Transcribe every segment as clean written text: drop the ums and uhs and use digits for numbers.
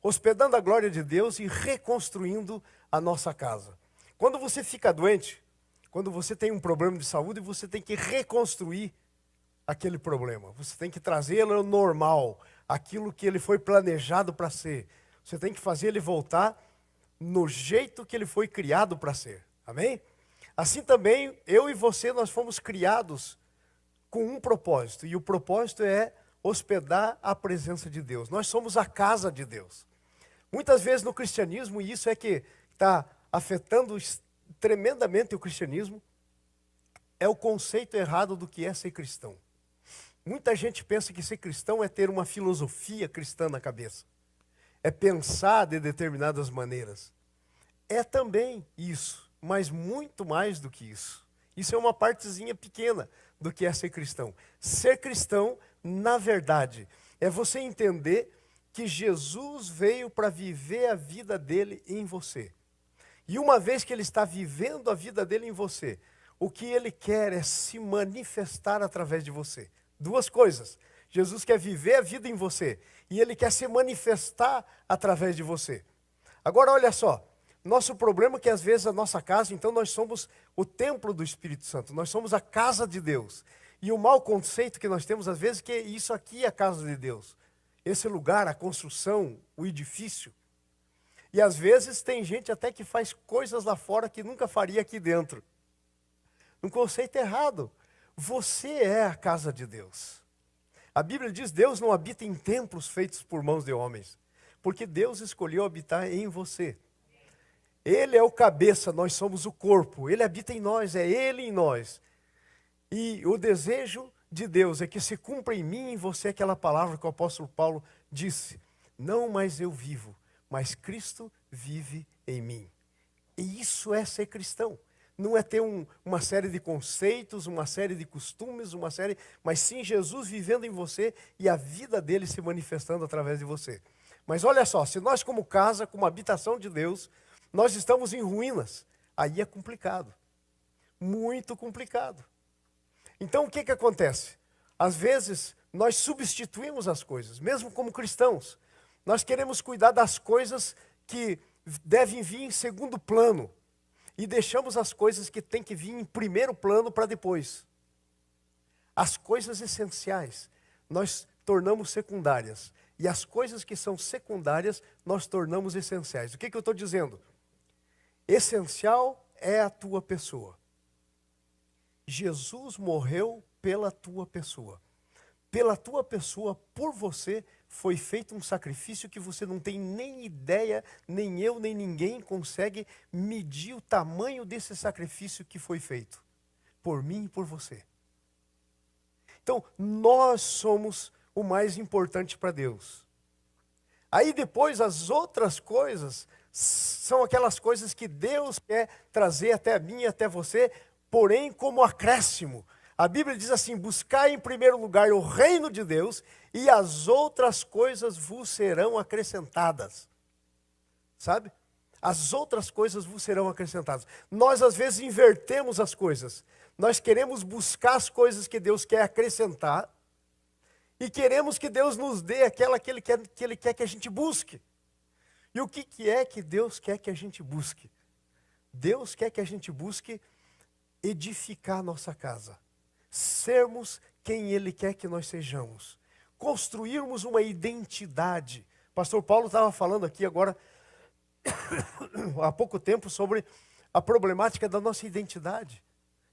hospedando a glória de Deus e reconstruindo a nossa casa. Quando você fica doente, quando você tem um problema de saúde, você tem que reconstruir aquele problema. Você tem que trazê-lo ao normal, aquilo que ele foi planejado para ser. Você tem que fazer ele voltar no jeito que ele foi criado para ser. Amém? Assim também, eu e você, nós fomos criados com um propósito. E o propósito é hospedar a presença de Deus. Nós somos a casa de Deus. Muitas vezes no cristianismo, e isso é que está afetando tremendamente o cristianismo, é o conceito errado do que é ser cristão. Muita gente pensa que ser cristão é ter uma filosofia cristã na cabeça. É pensar de determinadas maneiras. É também isso, mas muito mais do que isso. Isso é uma partezinha pequena do que é ser cristão. Ser cristão, na verdade, é você entender que Jesus veio para viver a vida dele em você. E uma vez que ele está vivendo a vida dele em você, o que ele quer é se manifestar através de você. Duas coisas. Jesus quer viver a vida em você e ele quer se manifestar através de você. Agora olha só, nosso problema é que às vezes a nossa casa, então nós somos o templo do Espírito Santo, nós somos a casa de Deus. E o mau conceito que nós temos às vezes é que isso aqui é a casa de Deus. Esse lugar, a construção, o edifício. E às vezes tem gente até que faz coisas lá fora que nunca faria aqui dentro. Um conceito errado. Você é a casa de Deus. A Bíblia diz, Deus não habita em templos feitos por mãos de homens. Porque Deus escolheu habitar em você. Ele é o cabeça, nós somos o corpo. Ele habita em nós, é Ele em nós. E o desejo de Deus é que se cumpra em mim e em você aquela palavra que o apóstolo Paulo disse. Não mais eu vivo, mas Cristo vive em mim. E isso é ser cristão. Não é ter uma série de conceitos, uma série de costumes, mas sim Jesus vivendo em você e a vida dele se manifestando através de você. Mas olha só, se nós como casa, como habitação de Deus, nós estamos em ruínas, aí é complicado. Muito complicado. Então o que acontece? Às vezes nós substituímos as coisas, mesmo como cristãos. Nós queremos cuidar das coisas que devem vir em segundo plano. E deixamos as coisas que têm que vir em primeiro plano para depois. As coisas essenciais nós tornamos secundárias. E as coisas que são secundárias nós tornamos essenciais. O que eu estou dizendo? Essencial é a tua pessoa. Jesus morreu pela tua pessoa. Pela tua pessoa, por você, foi feito um sacrifício que você não tem nem ideia, nem eu, nem ninguém consegue medir o tamanho desse sacrifício que foi feito. Por mim e por você. Então, nós somos o mais importante para Deus. Aí depois as outras coisas são aquelas coisas que Deus quer trazer até mim e até você, porém como acréscimo. A Bíblia diz assim, buscai em primeiro lugar o reino de Deus e as outras coisas vos serão acrescentadas. Sabe? As outras coisas vos serão acrescentadas. Nós às vezes invertemos as coisas. Nós queremos buscar as coisas que Deus quer acrescentar e queremos que Deus nos dê aquela que Ele quer que a gente busque. E o que é que Deus quer que a gente busque? Deus quer que a gente busque edificar a nossa casa. Sermos quem Ele quer que nós sejamos. Construirmos uma identidade. Pastor Paulo estava falando aqui agora, há pouco tempo, sobre a problemática da nossa identidade.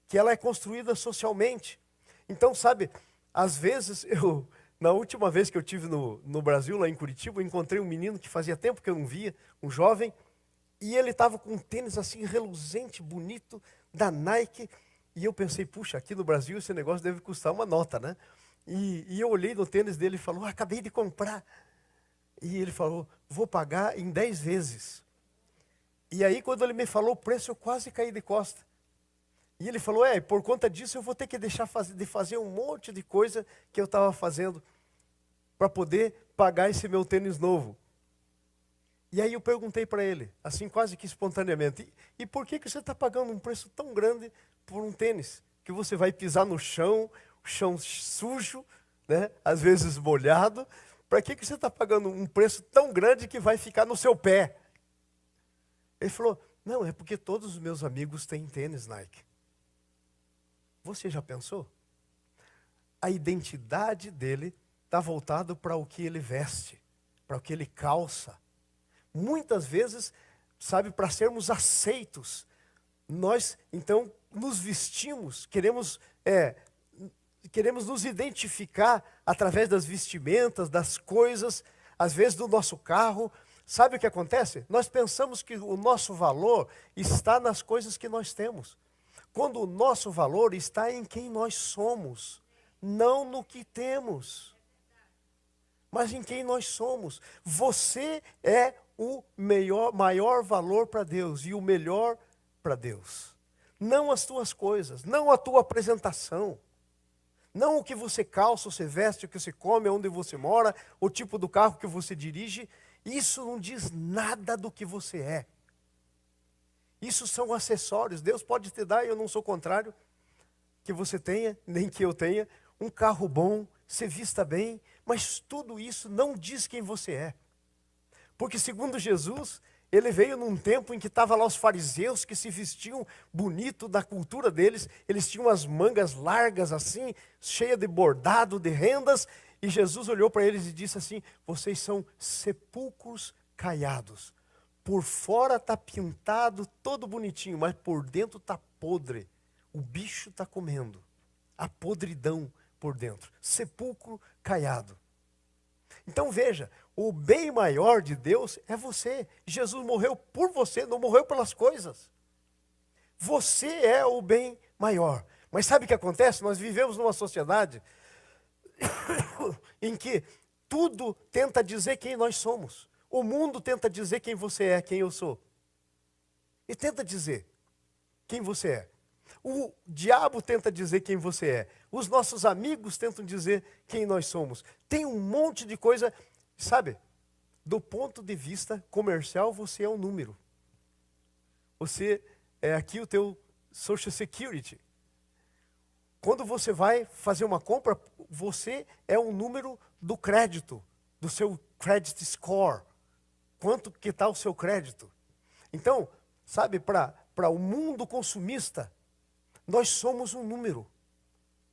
Que ela é construída socialmente. Então, sabe, às vezes, na última vez que eu estive no Brasil, lá em Curitiba, eu encontrei um menino que fazia tempo que eu não via, um jovem, e ele estava com um tênis assim, reluzente, bonito, da Nike. E eu pensei, puxa, aqui no Brasil esse negócio deve custar uma nota, né? E eu olhei no tênis dele e falou, acabei de comprar. E ele falou, vou pagar em 10 vezes. E aí quando ele me falou o preço, eu quase caí de costa. E ele falou, por conta disso eu vou ter que deixar de fazer um monte de coisa que eu estava fazendo para poder pagar esse meu tênis novo. E aí eu perguntei para ele, assim quase que espontaneamente, e por que você está pagando um preço tão grande por um tênis? Que você vai pisar no chão, o chão sujo, né? Às vezes molhado, para que você está pagando um preço tão grande que vai ficar no seu pé? Ele falou, não, é porque todos os meus amigos têm tênis Nike. Você já pensou? A identidade dele está voltada para o que ele veste, para o que ele calça. Muitas vezes, sabe, para sermos aceitos, nós então nos vestimos, queremos nos identificar através das vestimentas, das coisas, às vezes do nosso carro. Sabe o que acontece? Nós pensamos que o nosso valor está nas coisas que nós temos, quando o nosso valor está em quem nós somos, não no que temos, mas em quem nós somos. Você é o maior valor para Deus e o melhor para Deus. Não as tuas coisas, não a tua apresentação, não o que você calça, você veste, o que você come, onde você mora, o tipo do carro que você dirige. Isso não diz nada do que você é. Isso são acessórios. Deus pode te dar, e eu não sou contrário, que você tenha, nem que eu tenha, um carro bom, se vista bem, mas tudo isso não diz quem você é. Porque segundo Jesus, ele veio num tempo em que estavam lá os fariseus que se vestiam bonito da cultura deles, eles tinham as mangas largas assim, cheias de bordado, de rendas, e Jesus olhou para eles e disse assim, vocês são sepulcros caiados. Por fora está pintado, todo bonitinho, mas por dentro está podre. O bicho está comendo. A podridão por dentro. Sepulcro caiado. Então veja, o bem maior de Deus é você. Jesus morreu por você, não morreu pelas coisas. Você é o bem maior. Mas sabe o que acontece? Nós vivemos numa sociedade em que tudo tenta dizer quem nós somos. O mundo tenta dizer quem você é, quem eu sou. E tenta dizer quem você é. O diabo tenta dizer quem você é. Os nossos amigos tentam dizer quem nós somos. Tem um monte de coisa, sabe? Do ponto de vista comercial, você é um número. Você é aqui o teu Social Security. Quando você vai fazer uma compra, você é um número do crédito, do seu credit score. Quanto que está o seu crédito? Então, sabe, para o mundo consumista, nós somos um número.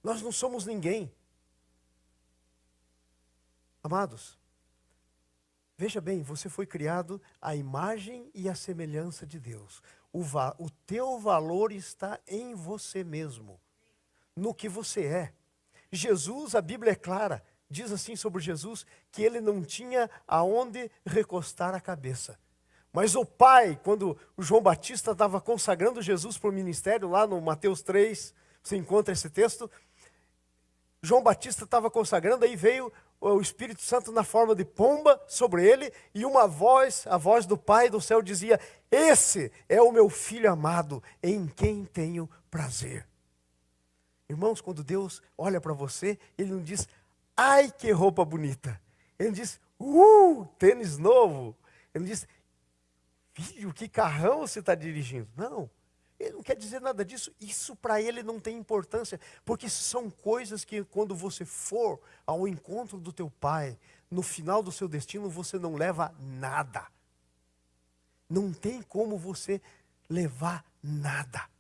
Nós não somos ninguém. Amados, veja bem, você foi criado à imagem e à semelhança de Deus. O teu valor está em você mesmo, no que você é. Jesus, a Bíblia é clara, diz assim sobre Jesus, que ele não tinha aonde recostar a cabeça. Mas o Pai, quando o João Batista estava consagrando Jesus para o ministério, lá no Mateus 3, você encontra esse texto, João Batista estava consagrando, aí veio o Espírito Santo na forma de pomba sobre ele, e uma voz, a voz do Pai do céu dizia, esse é o meu Filho amado, em quem tenho prazer. Irmãos, quando Deus olha para você, Ele não diz, ai que roupa bonita. Ele não diz, tênis novo. Ele não diz, filho, que carrão você está dirigindo. Não, ele não quer dizer nada disso. Isso para ele não tem importância, porque são coisas que quando você for ao encontro do teu Pai, no final do seu destino, você não leva nada. Não tem como você levar nada.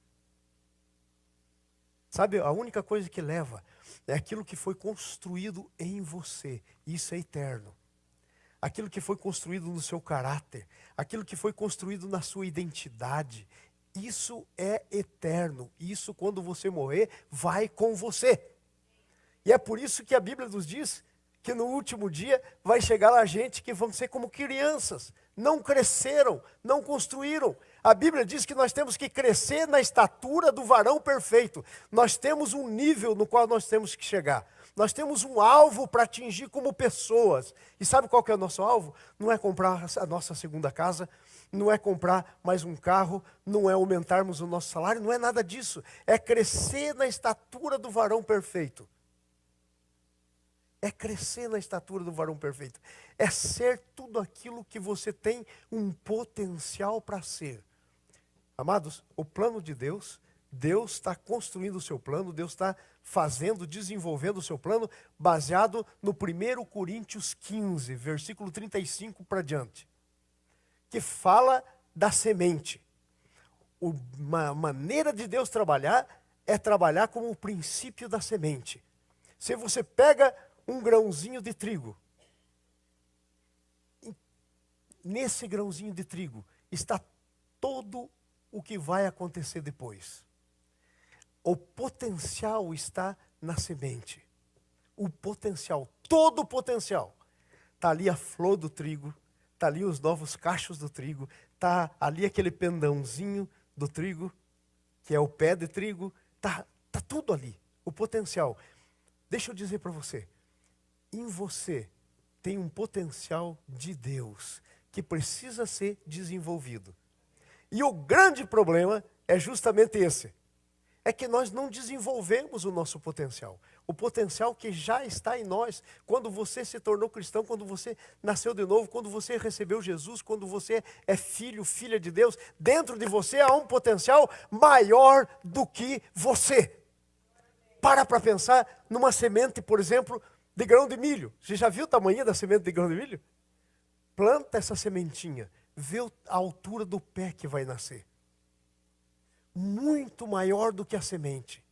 Sabe, a única coisa que leva é aquilo que foi construído em você. Isso é eterno. Aquilo que foi construído no seu caráter, aquilo que foi construído na sua identidade, isso é eterno. Isso, quando você morrer, vai com você. E é por isso que a Bíblia nos diz que no último dia vai chegar lá gente que vão ser como crianças, não cresceram, não construíram. A Bíblia diz que nós temos que crescer na estatura do varão perfeito. Nós temos um nível no qual nós temos que chegar. Nós temos um alvo para atingir como pessoas. E sabe qual que é o nosso alvo? Não é comprar a nossa segunda casa, não é comprar mais um carro, não é aumentarmos o nosso salário, não é nada disso. É crescer na estatura do varão perfeito. É crescer na estatura do varão perfeito. É ser tudo aquilo que você tem um potencial para ser. Amados, o plano de Deus Deus está construindo o seu plano, Deus está fazendo, desenvolvendo o seu plano, baseado no 1 Coríntios 15, versículo 35 para diante, que fala da semente. Uma maneira de Deus trabalhar é trabalhar como o princípio da semente. Se você pega um grãozinho de trigo, nesse grãozinho de trigo está todo o que vai acontecer depois. O potencial está na semente. O potencial, todo o potencial. Está ali a flor do trigo, está ali os novos cachos do trigo, está ali aquele pendãozinho do trigo, que é o pé de trigo, está tudo ali, o potencial. Deixa eu dizer para você, em você tem um potencial de Deus que precisa ser desenvolvido. E o grande problema é justamente esse. É que nós não desenvolvemos o nosso potencial. O potencial que já está em nós. Quando você se tornou cristão, quando você nasceu de novo, quando você recebeu Jesus, quando você é filho, filha de Deus, dentro de você há um potencial maior do que você. Para pensar numa semente, por exemplo, de grão de milho. Você já viu o tamanho da semente de grão de milho? Planta essa sementinha, vê a altura do pé que vai nascer. Muito maior do que a semente.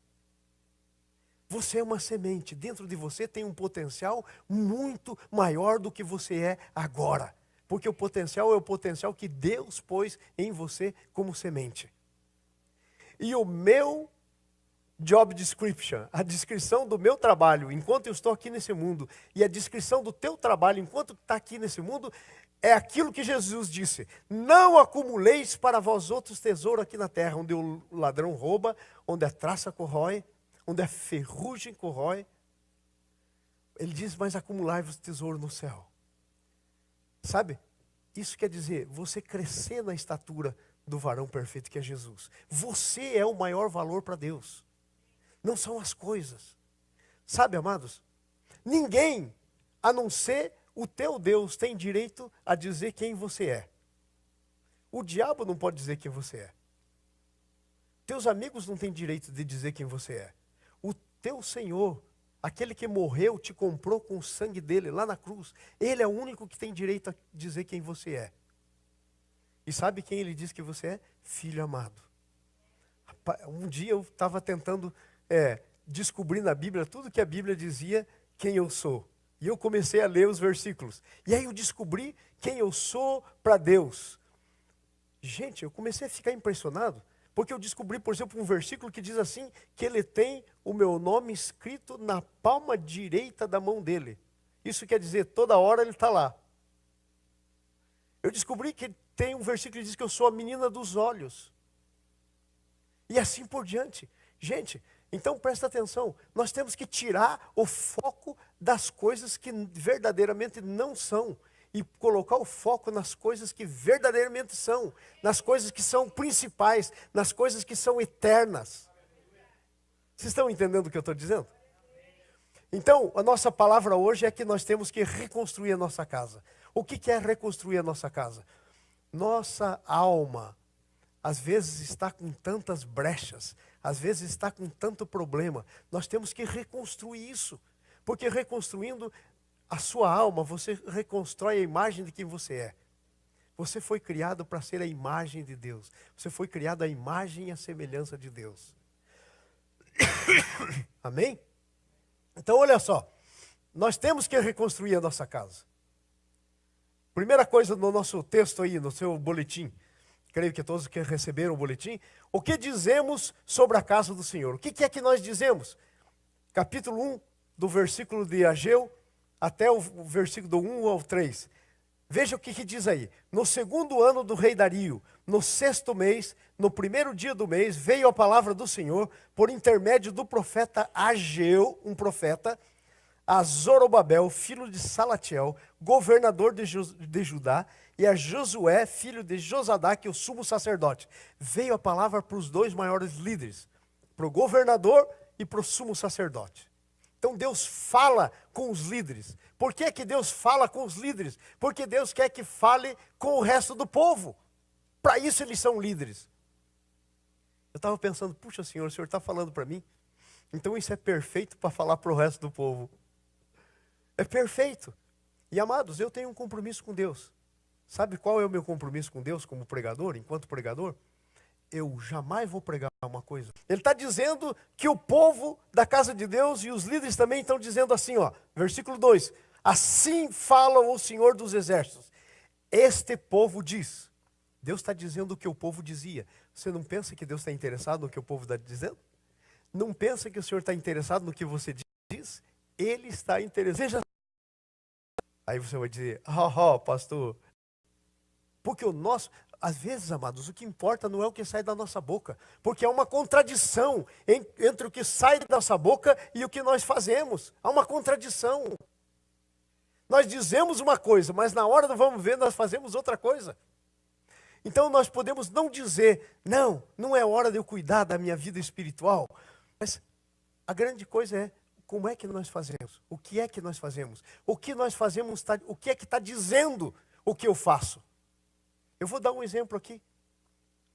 Você é uma semente, dentro de você tem um potencial muito maior do que você é agora. Porque o potencial é o potencial que Deus pôs em você como semente. E o meu job description, a descrição do meu trabalho enquanto eu estou aqui nesse mundo, e a descrição do teu trabalho enquanto está aqui nesse mundo, é aquilo que Jesus disse: não acumuleis para vós outros tesouro aqui na terra, onde o ladrão rouba, onde a traça corrói, onde a ferrugem corrói. Ele diz: mas acumulai-vos tesouro no céu. Sabe? Isso quer dizer, você crescer na estatura do varão perfeito que é Jesus. Você é o maior valor para Deus. Não são as coisas. Sabe, amados? Ninguém, a não ser o teu Deus, tem direito a dizer quem você é. O diabo não pode dizer quem você é. Teus amigos não têm direito de dizer quem você é. O teu Senhor, aquele que morreu, te comprou com o sangue dele lá na cruz, ele é o único que tem direito a dizer quem você é. E sabe quem ele diz que você é? Filho amado. Um dia eu estava tentando descobrir na Bíblia tudo que a Bíblia dizia quem eu sou. E eu comecei a ler os versículos. E aí eu descobri quem eu sou para Deus. Gente, eu comecei a ficar impressionado, porque eu descobri, por exemplo, um versículo que diz assim, que ele tem o meu nome escrito na palma direita da mão dele. Isso quer dizer, toda hora ele está lá. Eu descobri que tem um versículo que diz que eu sou a menina dos olhos. E assim por diante. Gente, então presta atenção, nós temos que tirar o foco das coisas que verdadeiramente não são e colocar o foco nas coisas que verdadeiramente são, nas coisas que são principais, nas coisas que são eternas. Vocês estão entendendo o que eu estou dizendo? Então, a nossa palavra hoje é que nós temos que reconstruir a nossa casa. O que é reconstruir a nossa casa? Nossa alma, às vezes está com tantas brechas, às vezes está com tanto problema. Nós temos que reconstruir isso. Porque reconstruindo a sua alma, você reconstrói a imagem de quem você é. Você foi criado para ser a imagem de Deus. Você foi criado à imagem e à semelhança de Deus. Amém? Então olha só, nós temos que reconstruir a nossa casa. Primeira coisa no nosso texto aí, no seu boletim, creio que todos que receberam o boletim, o que dizemos sobre a casa do Senhor? O que é que nós dizemos? Capítulo 1, do versículo de Ageu, até o versículo do 1 ao 3. Veja o que diz aí. No segundo ano do rei Dario, no 6º mês, no primeiro dia do mês, veio a palavra do Senhor, por intermédio do profeta Ageu, um profeta, a Zorobabel, filho de Salatiel, governador de Judá, e a Josué, filho de Josadaque, o sumo sacerdote. Veio a palavra para os dois maiores líderes, para o governador e para o sumo sacerdote. Então Deus fala com os líderes. Por que que Deus fala com os líderes? Porque Deus quer que fale com o resto do povo. Para isso eles são líderes. Eu estava pensando, puxa Senhor, o Senhor está falando para mim? Então isso é perfeito para falar para o resto do povo. É perfeito. E amados, eu tenho um compromisso com Deus. Sabe qual é o meu compromisso com Deus como pregador, enquanto pregador? Eu jamais vou pregar uma coisa. Ele está dizendo que o povo da casa de Deus e os líderes também estão dizendo assim, ó, versículo 2. Assim fala o Senhor dos Exércitos. Este povo diz. Deus está dizendo o que o povo dizia. Você não pensa que Deus está interessado no que o povo está dizendo? Não pensa que o Senhor está interessado no que você diz? Ele está interessado. Veja. Aí você vai dizer, pastor. Porque o nosso, às vezes, amados, o que importa não é o que sai da nossa boca. Porque há uma contradição entre o que sai da nossa boca e o que nós fazemos. Há uma contradição. Nós dizemos uma coisa, mas na hora do vamos ver, nós fazemos outra coisa. Então nós podemos não dizer, não é hora de eu cuidar da minha vida espiritual. Mas a grande coisa é, como é que nós fazemos? O que é que nós fazemos? O que nós fazemos, o que é que está dizendo o que eu faço? Eu vou dar um exemplo aqui,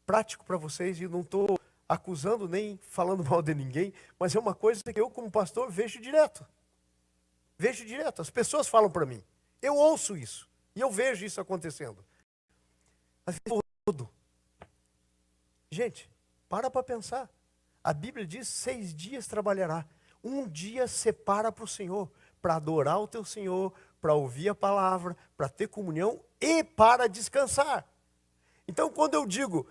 prático para vocês, e não estou acusando nem falando mal de ninguém, mas é uma coisa que eu como pastor vejo direto. Vejo direto, as pessoas falam para mim. Eu ouço isso, e eu vejo isso acontecendo. Todo. Gente, para pensar. A Bíblia diz 6 dias trabalhará. Um dia separa para o Senhor, para adorar o teu Senhor, para ouvir a palavra, para ter comunhão e para descansar. Então quando eu digo,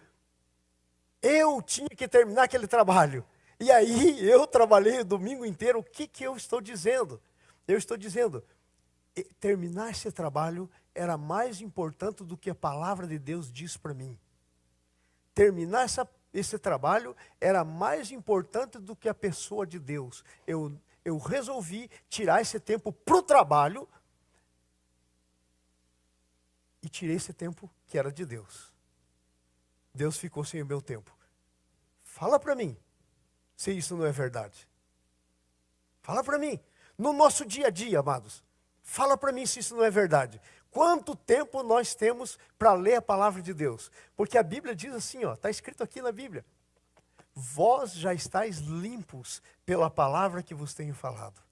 eu tinha que terminar aquele trabalho, e aí eu trabalhei o domingo inteiro, o que eu estou dizendo? Eu estou dizendo, terminar esse trabalho era mais importante do que a palavra de Deus diz para mim. Terminar esse trabalho era mais importante do que a pessoa de Deus. Eu resolvi tirar esse tempo para o trabalho e tirei esse tempo que era de Deus. Deus ficou sem o meu tempo. Fala para mim se isso não é verdade. Fala para mim. No nosso dia a dia, amados. Fala para mim se isso não é verdade. Quanto tempo nós temos para ler a palavra de Deus? Porque a Bíblia diz assim, está escrito aqui na Bíblia. Vós já estáis limpos pela palavra que vos tenho falado.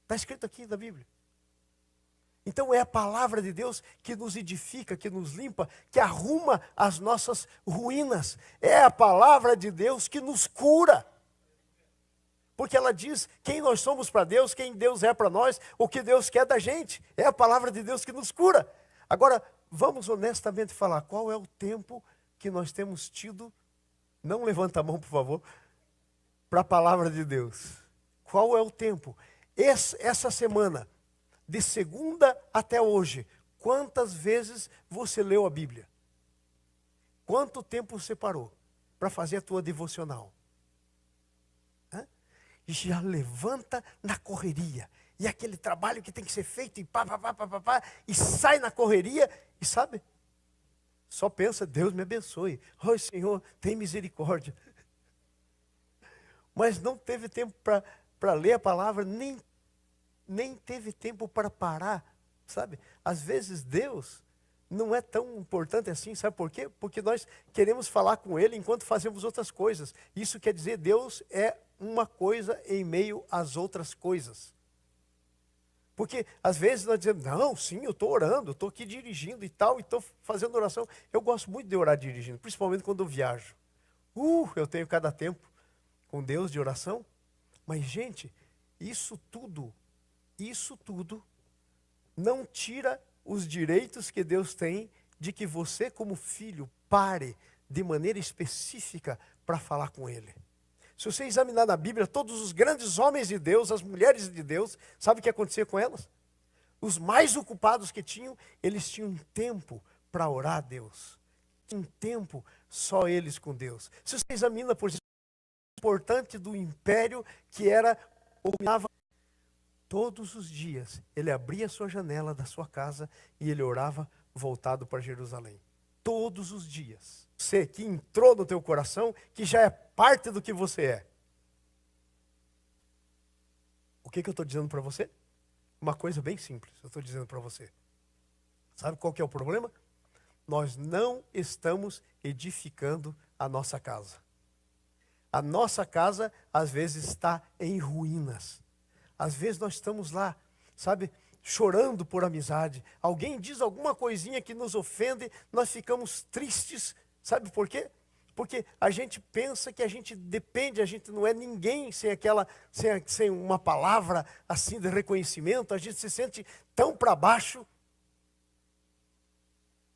Está escrito aqui na Bíblia. Então é a palavra de Deus que nos edifica, que nos limpa, que arruma as nossas ruínas. É a palavra de Deus que nos cura. Porque ela diz quem nós somos para Deus, quem Deus é para nós, o que Deus quer da gente. É a palavra de Deus que nos cura. Agora, vamos honestamente falar, qual é o tempo que nós temos tido, não levanta a mão, por favor, para a palavra de Deus. Qual é o tempo? Essa semana, de segunda até hoje, quantas vezes você leu a Bíblia? Quanto tempo você parou para fazer a tua devocional? Já levanta na correria. E aquele trabalho que tem que ser feito, e e sai na correria, e sabe? Só pensa, Deus me abençoe. Oi, Senhor, tem misericórdia. Mas não teve tempo para ler a palavra, nem teve tempo para parar, sabe? Às vezes Deus não é tão importante assim, sabe por quê? Porque nós queremos falar com Ele enquanto fazemos outras coisas. Isso quer dizer, Deus é uma coisa em meio às outras coisas. Porque às vezes nós dizemos, não, sim, eu estou orando, eu estou aqui dirigindo e tal, e estou fazendo oração. Eu gosto muito de orar dirigindo, principalmente quando eu viajo. Eu tenho cada tempo com Deus de oração. Mas gente, isso tudo não tira os direitos que Deus tem de que você como filho pare de maneira específica para falar com Ele. Se você examinar na Bíblia, todos os grandes homens de Deus, as mulheres de Deus, sabe o que acontecia com elas? Os mais ocupados que tinham, eles tinham tempo para orar a Deus. Tinham tempo só eles com Deus. Se você examina, por exemplo, o importante do império que era, todos os dias, ele abria a sua janela da sua casa e ele orava voltado para Jerusalém. Todos os dias. Você que entrou no teu coração, que já é parte do que você é. O que eu estou dizendo para você? Uma coisa bem simples, eu estou dizendo para você. Sabe qual que é o problema? Nós não estamos edificando a nossa casa. A nossa casa, às vezes, está em ruínas. Às vezes nós estamos lá, sabe, chorando por amizade. Alguém diz alguma coisinha que nos ofende, nós ficamos tristes. Sabe por quê? Porque a gente pensa que a gente depende, a gente não é ninguém sem uma palavra assim de reconhecimento. A gente se sente tão para baixo.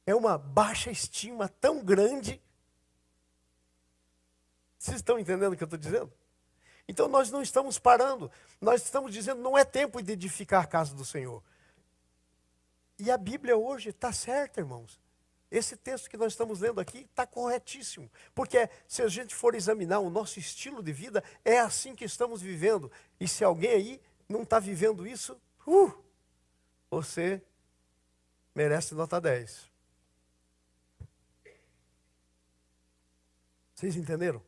É uma baixa estima tão grande. Vocês estão entendendo o que eu estou dizendo? Então nós não estamos parando. Nós estamos dizendo, não é tempo de edificar a casa do Senhor. E a Bíblia hoje está certa, irmãos. Esse texto que nós estamos lendo aqui está corretíssimo. Porque se a gente for examinar o nosso estilo de vida, é assim que estamos vivendo. E se alguém aí não está vivendo isso, você merece nota 10. Vocês entenderam?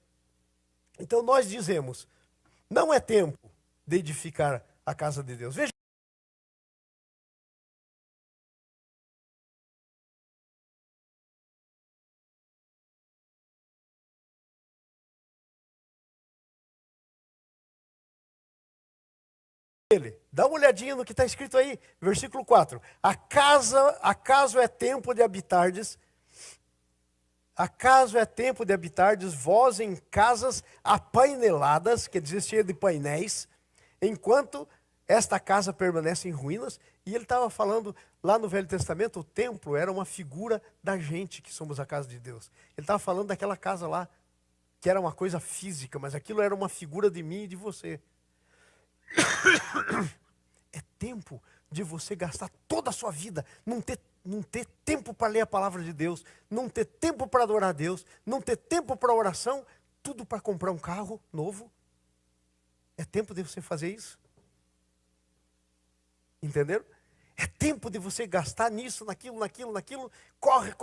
Então nós dizemos, não é tempo de edificar a casa de Deus. Veja. Dá uma olhadinha no que está escrito aí, versículo 4. Acaso é tempo de habitardes, acaso é tempo de habitardes vós em casas apaineladas, quer dizer, cheia de painéis, enquanto esta casa permanece em ruínas. E ele estava falando, lá no Velho Testamento, o templo era uma figura da gente, que somos a casa de Deus. Ele estava falando daquela casa lá, que era uma coisa física, mas aquilo era uma figura de mim e de você. É tempo de você gastar toda a sua vida, não ter tempo para ler a palavra de Deus, não ter tempo para adorar a Deus, não ter tempo para oração, tudo para comprar um carro novo. É tempo de você fazer isso. Entenderam? É tempo de você gastar nisso, naquilo. Corre.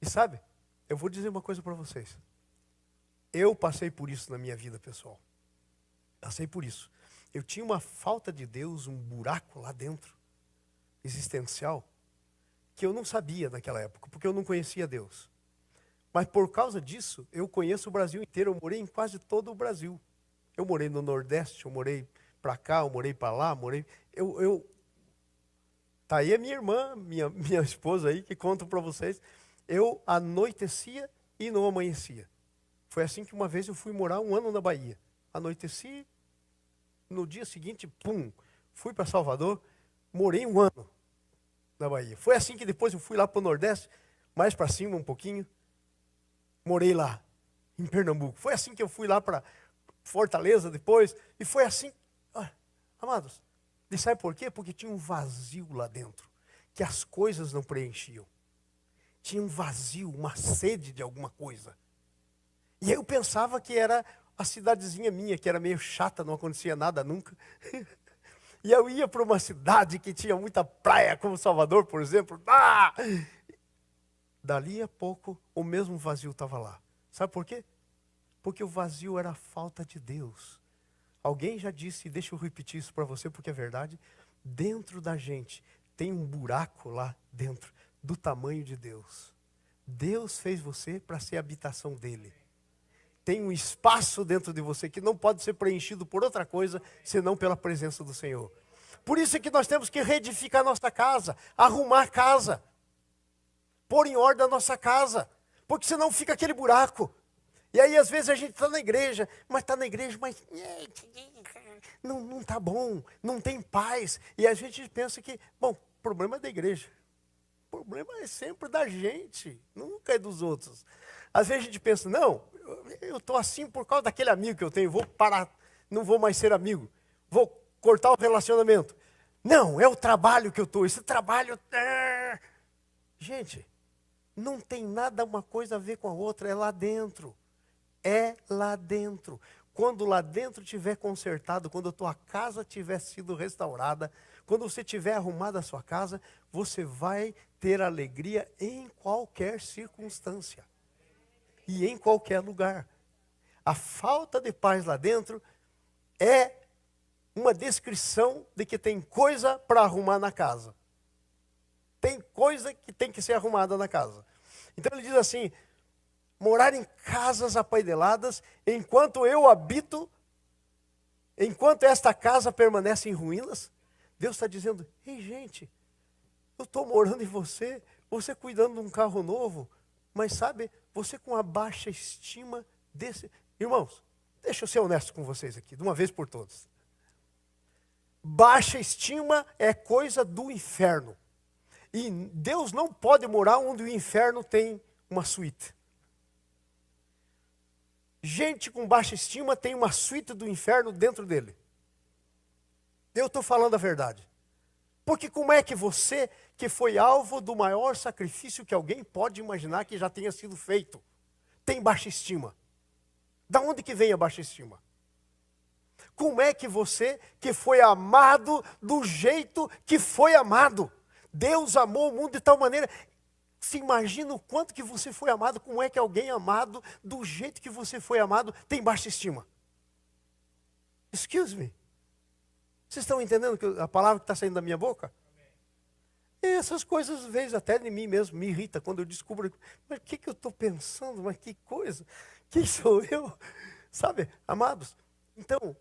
E sabe, eu vou dizer uma coisa para vocês. Eu passei por isso na minha vida, pessoal. Passei por isso. Eu tinha uma falta de Deus, um buraco lá dentro, existencial, que eu não sabia naquela época, porque eu não conhecia Deus. Mas por causa disso, eu conheço o Brasil inteiro. Eu morei em quase todo o Brasil. Eu morei no Nordeste, eu morei para cá, eu morei para lá, Tá aí a minha irmã, minha esposa aí, que conta para vocês. Eu anoitecia e não amanhecia. Foi assim que uma vez eu fui morar 1 ano na Bahia. Anoiteci, no dia seguinte, fui para Salvador, morei 1 ano na Bahia. Foi assim que depois eu fui lá para o Nordeste, mais para cima um pouquinho, morei lá, em Pernambuco. Foi assim que eu fui lá para Fortaleza depois, e foi assim, amados, e sabe por quê? Porque tinha um vazio lá dentro, que as coisas não preenchiam. Tinha um vazio, uma sede de alguma coisa. E aí eu pensava que era a cidadezinha minha, que era meio chata, não acontecia nada nunca. E eu ia para uma cidade que tinha muita praia, como Salvador, por exemplo. Dali a pouco, o mesmo vazio estava lá. Sabe por quê? Porque o vazio era a falta de Deus. Alguém já disse, deixa eu repetir isso para você, porque é verdade. Dentro da gente tem um buraco lá dentro, do tamanho de Deus. Deus fez você para ser a habitação dele. Tem um espaço dentro de você que não pode ser preenchido por outra coisa, senão pela presença do Senhor. Por isso é que nós temos que reedificar nossa casa, arrumar a casa, pôr em ordem a nossa casa, porque senão fica aquele buraco. E aí às vezes a gente está na igreja, mas não está bom, não tem paz. E a gente pensa que, o problema é da igreja. O problema é sempre da gente, nunca é dos outros. Às vezes a gente pensa, não, eu estou assim por causa daquele amigo que eu tenho, vou parar, não vou mais ser amigo, vou cortar o relacionamento. Não, é o trabalho que eu estou, esse trabalho... Gente, não tem nada uma coisa a ver com a outra, é lá dentro. É lá dentro. Quando lá dentro tiver consertado, quando a tua casa tiver sido restaurada, quando você tiver arrumado a sua casa, você vai ter alegria em qualquer circunstância. E em qualquer lugar. A falta de paz lá dentro é uma descrição de que tem coisa para arrumar na casa. Tem coisa que tem que ser arrumada na casa. Então ele diz assim, morar em casas apaineladas, enquanto eu habito, enquanto esta casa permanece em ruínas. Deus está dizendo, ei gente, eu estou morando em você, você cuidando de um carro novo, mas sabe, você com a baixa estima desse... Irmãos, deixa eu ser honesto com vocês aqui, de uma vez por todas. Baixa estima é coisa do inferno. E Deus não pode morar onde o inferno tem uma suíte. Gente com baixa estima tem uma suíte do inferno dentro dele. Eu estou falando a verdade. Porque como é que você, que foi alvo do maior sacrifício que alguém pode imaginar que já tenha sido feito, tem baixa estima? Da onde que vem a baixa estima? Como é que você, que foi amado do jeito que foi amado? Deus amou o mundo de tal maneira... Se imagina o quanto que você foi amado, como é que alguém amado, do jeito que você foi amado, tem baixa estima? Excuse me. Vocês estão entendendo a palavra que está saindo da minha boca? E essas coisas, às vezes, até de mim mesmo, me irrita quando eu descubro, mas o que eu estou pensando, mas que coisa, quem sou eu? Sabe, amados? Então,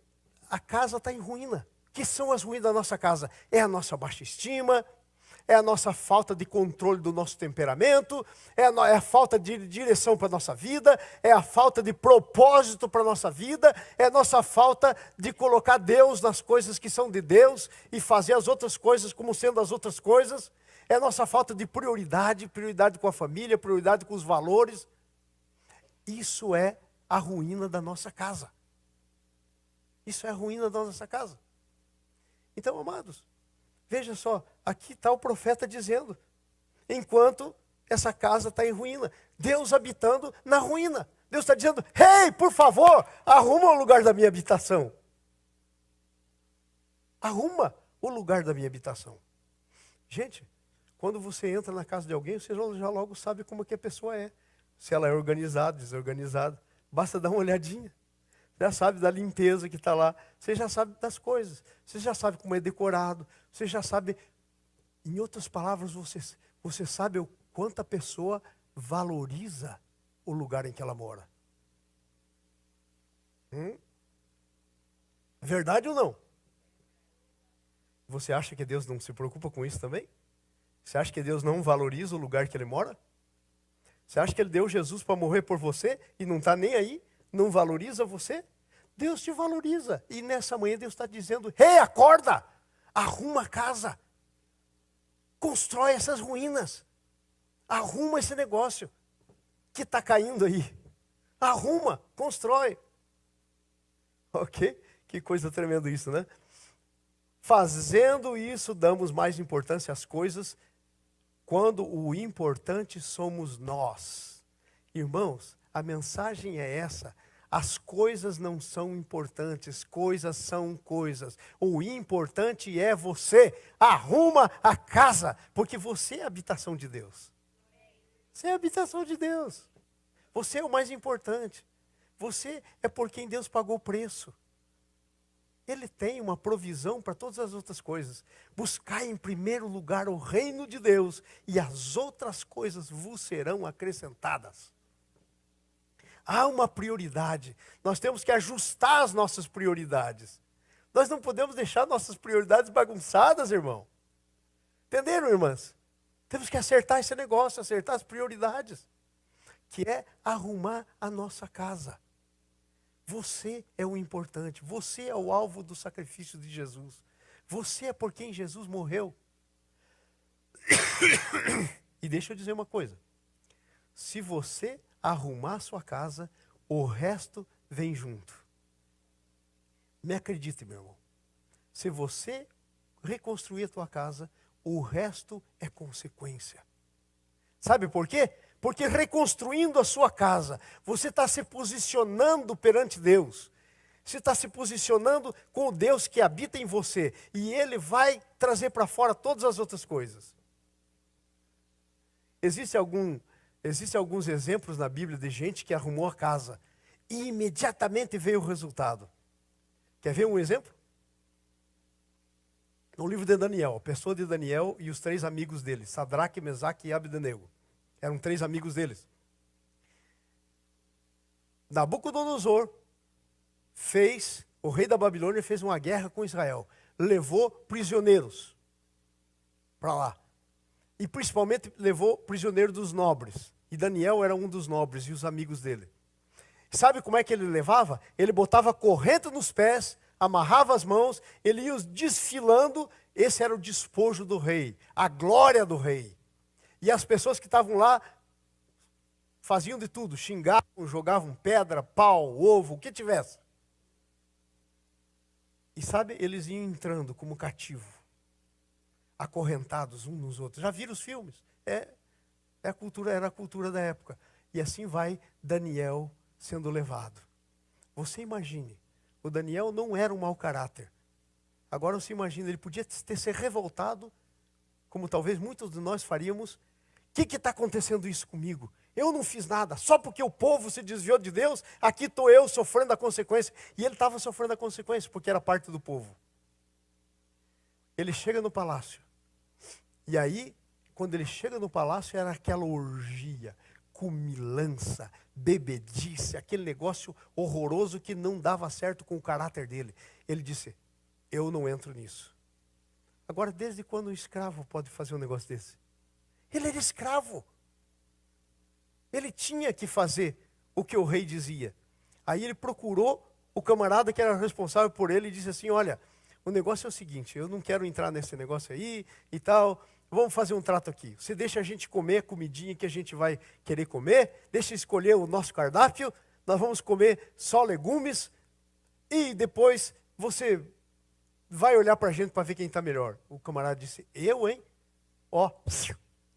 a casa está em ruína. O que são as ruínas da nossa casa? É a nossa baixa estima, é a nossa falta de controle do nosso temperamento, é a falta de direção para a nossa vida, é a falta de propósito para a nossa vida, é a nossa falta de colocar Deus nas coisas que são de Deus e fazer as outras coisas como sendo as outras coisas, é a nossa falta de prioridade, prioridade com a família, prioridade com os valores. Isso é a ruína da nossa casa. Isso é a ruína da nossa casa. Então, amados, veja só, aqui está o profeta dizendo, enquanto essa casa está em ruína, Deus habitando na ruína. Deus está dizendo, hey, por favor, arruma o lugar da minha habitação. Arruma o lugar da minha habitação. Gente, quando você entra na casa de alguém, você já logo sabe como que a pessoa é. Se ela é organizada, desorganizada, basta dar uma olhadinha. Já sabe da limpeza que está lá, você já sabe das coisas, você já sabe como é decorado, você já sabe, em outras palavras, você sabe o quanto a pessoa valoriza o lugar em que ela mora. Verdade ou não? Você acha que Deus não se preocupa com isso também? Você acha que Deus não valoriza o lugar que Ele mora? Você acha que Ele deu Jesus para morrer por você e não está nem aí? Não valoriza você? Deus te valoriza. E nessa manhã Deus está dizendo, hey, acorda! Arruma a casa. Constrói essas ruínas. Arruma esse negócio que está caindo aí. Arruma, constrói. Ok? Que coisa tremenda isso, né? Fazendo isso, damos mais importância às coisas, quando o importante somos nós. Irmãos, a mensagem é essa. As coisas não são importantes, coisas são coisas. O importante é você. Arruma a casa, porque você é a habitação de Deus. Você é a habitação de Deus. Você é o mais importante. Você é por quem Deus pagou o preço. Ele tem uma provisão para todas as outras coisas. Buscai em primeiro lugar o reino de Deus e as outras coisas vos serão acrescentadas. Há uma prioridade. Nós temos que ajustar as nossas prioridades. Nós não podemos deixar nossas prioridades bagunçadas, irmão. Entenderam, irmãs? Temos que acertar esse negócio, acertar as prioridades. Que é arrumar a nossa casa. Você é o importante. Você é o alvo do sacrifício de Jesus. Você é por quem Jesus morreu. E deixa eu dizer uma coisa. Se você arrumar a sua casa, o resto vem junto. Me acredite, meu irmão. Se você reconstruir a tua casa, o resto é consequência. Sabe por quê? Porque reconstruindo a sua casa, você está se posicionando perante Deus. Você está se posicionando com o Deus que habita em você. E Ele vai trazer para fora todas as outras coisas. Existem alguns exemplos na Bíblia de gente que arrumou a casa. E imediatamente veio o resultado. Quer ver um exemplo? No livro de Daniel, a pessoa de Daniel e os 3 amigos dele, Sadraque, Mesaque e Abdenego. Eram 3 amigos deles. Nabucodonosor o rei da Babilônia fez uma guerra com Israel. Levou prisioneiros para lá. E principalmente levou prisioneiro dos nobres. E Daniel era um dos nobres e os amigos dele. Sabe como é que ele levava? Ele botava corrente nos pés, amarrava as mãos, ele ia desfilando. Esse era o despojo do rei, a glória do rei. E as pessoas que estavam lá faziam de tudo, xingavam, jogavam pedra, pau, ovo, o que tivesse. E sabe, eles iam entrando como cativo, acorrentados uns nos outros. Já viram os filmes? Era a cultura da época. E assim vai Daniel sendo levado. Você imagine, o Daniel não era um mau caráter. Agora você imagina, ele podia ter se revoltado, como talvez muitos de nós faríamos. O que está acontecendo isso comigo? Eu não fiz nada, só porque o povo se desviou de Deus, aqui estou eu sofrendo a consequência. E ele estava sofrendo a consequência, porque era parte do povo. Ele chega no palácio. E aí, quando ele chega no palácio, era aquela orgia, cumilança, bebedice, aquele negócio horroroso que não dava certo com o caráter dele. Ele disse, eu não entro nisso. Agora, desde quando um escravo pode fazer um negócio desse? Ele era escravo. Ele tinha que fazer o que o rei dizia. Aí ele procurou o camarada que era responsável por ele e disse assim, olha, o negócio é o seguinte, eu não quero entrar nesse negócio aí e tal, vamos fazer um trato aqui. Você deixa a gente comer a comidinha que a gente vai querer comer, deixa escolher o nosso cardápio, nós vamos comer só legumes e depois você vai olhar para a gente para ver quem está melhor. O camarada disse, eu, hein? Ó,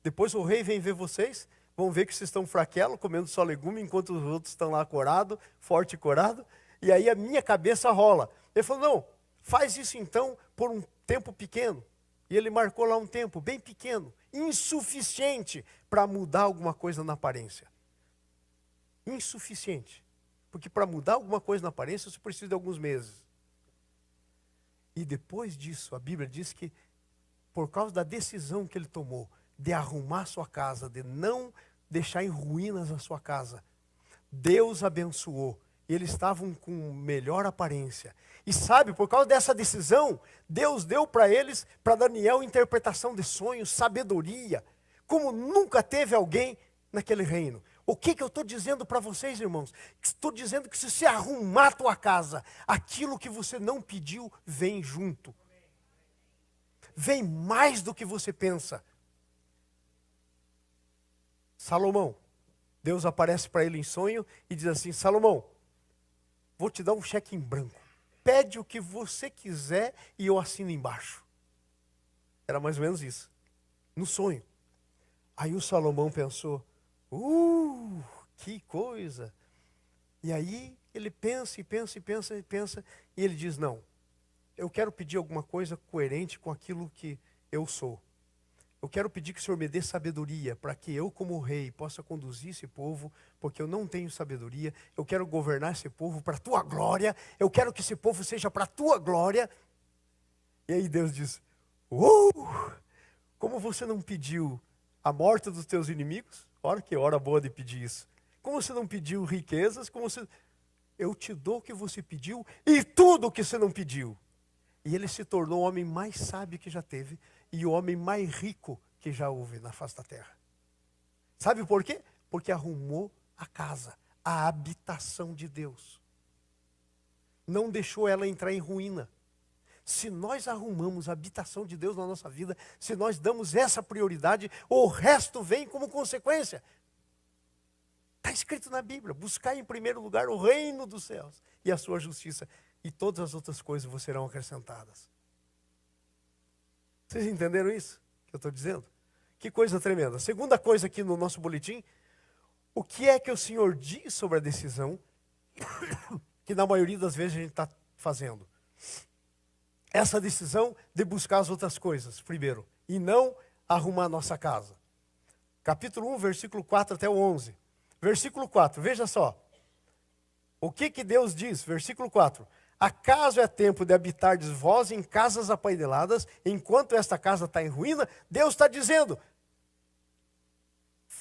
depois o rei vem ver vocês, vão ver que vocês estão fraquelos, comendo só legume, enquanto os outros estão lá corado, forte e corado. E aí a minha cabeça rola. Ele falou, não, faz isso então por um tempo pequeno. E ele marcou lá um tempo bem pequeno, insuficiente para mudar alguma coisa na aparência. Insuficiente. Porque para mudar alguma coisa na aparência, você precisa de alguns meses. E depois disso, a Bíblia diz que, por causa da decisão que ele tomou, de arrumar sua casa, de não deixar em ruínas a sua casa, Deus abençoou. Eles estavam com melhor aparência. E sabe, por causa dessa decisão, Deus deu para eles, para Daniel, interpretação de sonhos, sabedoria, como nunca teve alguém naquele reino. O que eu estou dizendo para vocês, irmãos? Estou dizendo que se você arrumar a tua casa, aquilo que você não pediu, vem junto. Vem mais do que você pensa. Salomão, Deus aparece para ele em sonho e diz assim, Salomão, vou te dar um cheque em branco. Pede o que você quiser e eu assino embaixo. Era mais ou menos isso, no sonho. Aí o Salomão pensou, que coisa. E aí ele pensa, e ele diz, não, eu quero pedir alguma coisa coerente com aquilo que eu sou. Eu quero pedir que o Senhor me dê sabedoria para que eu, como rei, possa conduzir esse povo, porque eu não tenho sabedoria. Eu quero governar esse povo para a tua glória. Eu quero que esse povo seja para a tua glória. E aí Deus diz, como você não pediu a morte dos teus inimigos? Olha que hora boa de pedir isso. Como você não pediu riquezas? Eu te dou o que você pediu e tudo o que você não pediu. E ele se tornou o homem mais sábio que já teve e o homem mais rico que já houve na face da terra. Sabe por quê? Porque arrumou a casa, a habitação de Deus. Não deixou ela entrar em ruína. Se nós arrumamos a habitação de Deus na nossa vida, se nós damos essa prioridade, o resto vem como consequência. Está escrito na Bíblia, buscar em primeiro lugar o reino dos céus e a sua justiça, e todas as outras coisas vos serão acrescentadas. Vocês entenderam isso que eu estou dizendo? Que coisa tremenda. Segunda coisa aqui no nosso boletim, o que é que o Senhor diz sobre a decisão que na maioria das vezes a gente está fazendo? Essa decisão de buscar as outras coisas, primeiro, e não arrumar a nossa casa. Capítulo 1, versículo 4 até o 11. Versículo 4, veja só. O que Deus diz? Versículo 4. Acaso é tempo de habitardes vós em casas apaineladas, enquanto esta casa está em ruína? Deus está dizendo,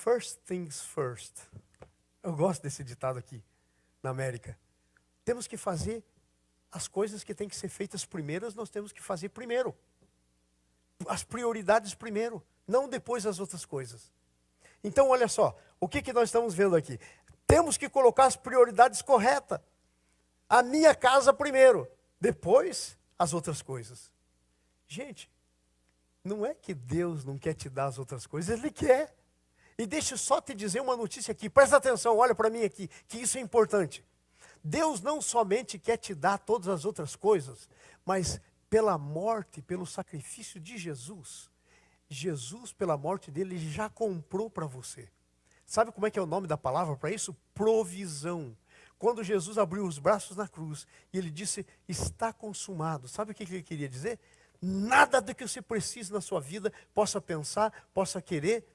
First things first. Eu gosto desse ditado aqui, na América. Temos que fazer as coisas que têm que ser feitas primeiras, nós temos que fazer primeiro. As prioridades primeiro, não depois as outras coisas. Então, olha só, o que nós estamos vendo aqui? Temos que colocar as prioridades corretas. A minha casa primeiro, depois as outras coisas. Gente, não é que Deus não quer te dar as outras coisas, Ele quer. E deixa eu só te dizer uma notícia aqui, presta atenção, olha para mim aqui, que isso é importante. Deus não somente quer te dar todas as outras coisas, mas pela morte, pelo sacrifício de Jesus, pela morte dele, ele já comprou para você. Sabe como é que é o nome da palavra para isso? Provisão. Quando Jesus abriu os braços na cruz e ele disse, está consumado. Sabe o que ele queria dizer? Nada do que você precisa na sua vida, possa pensar, possa querer,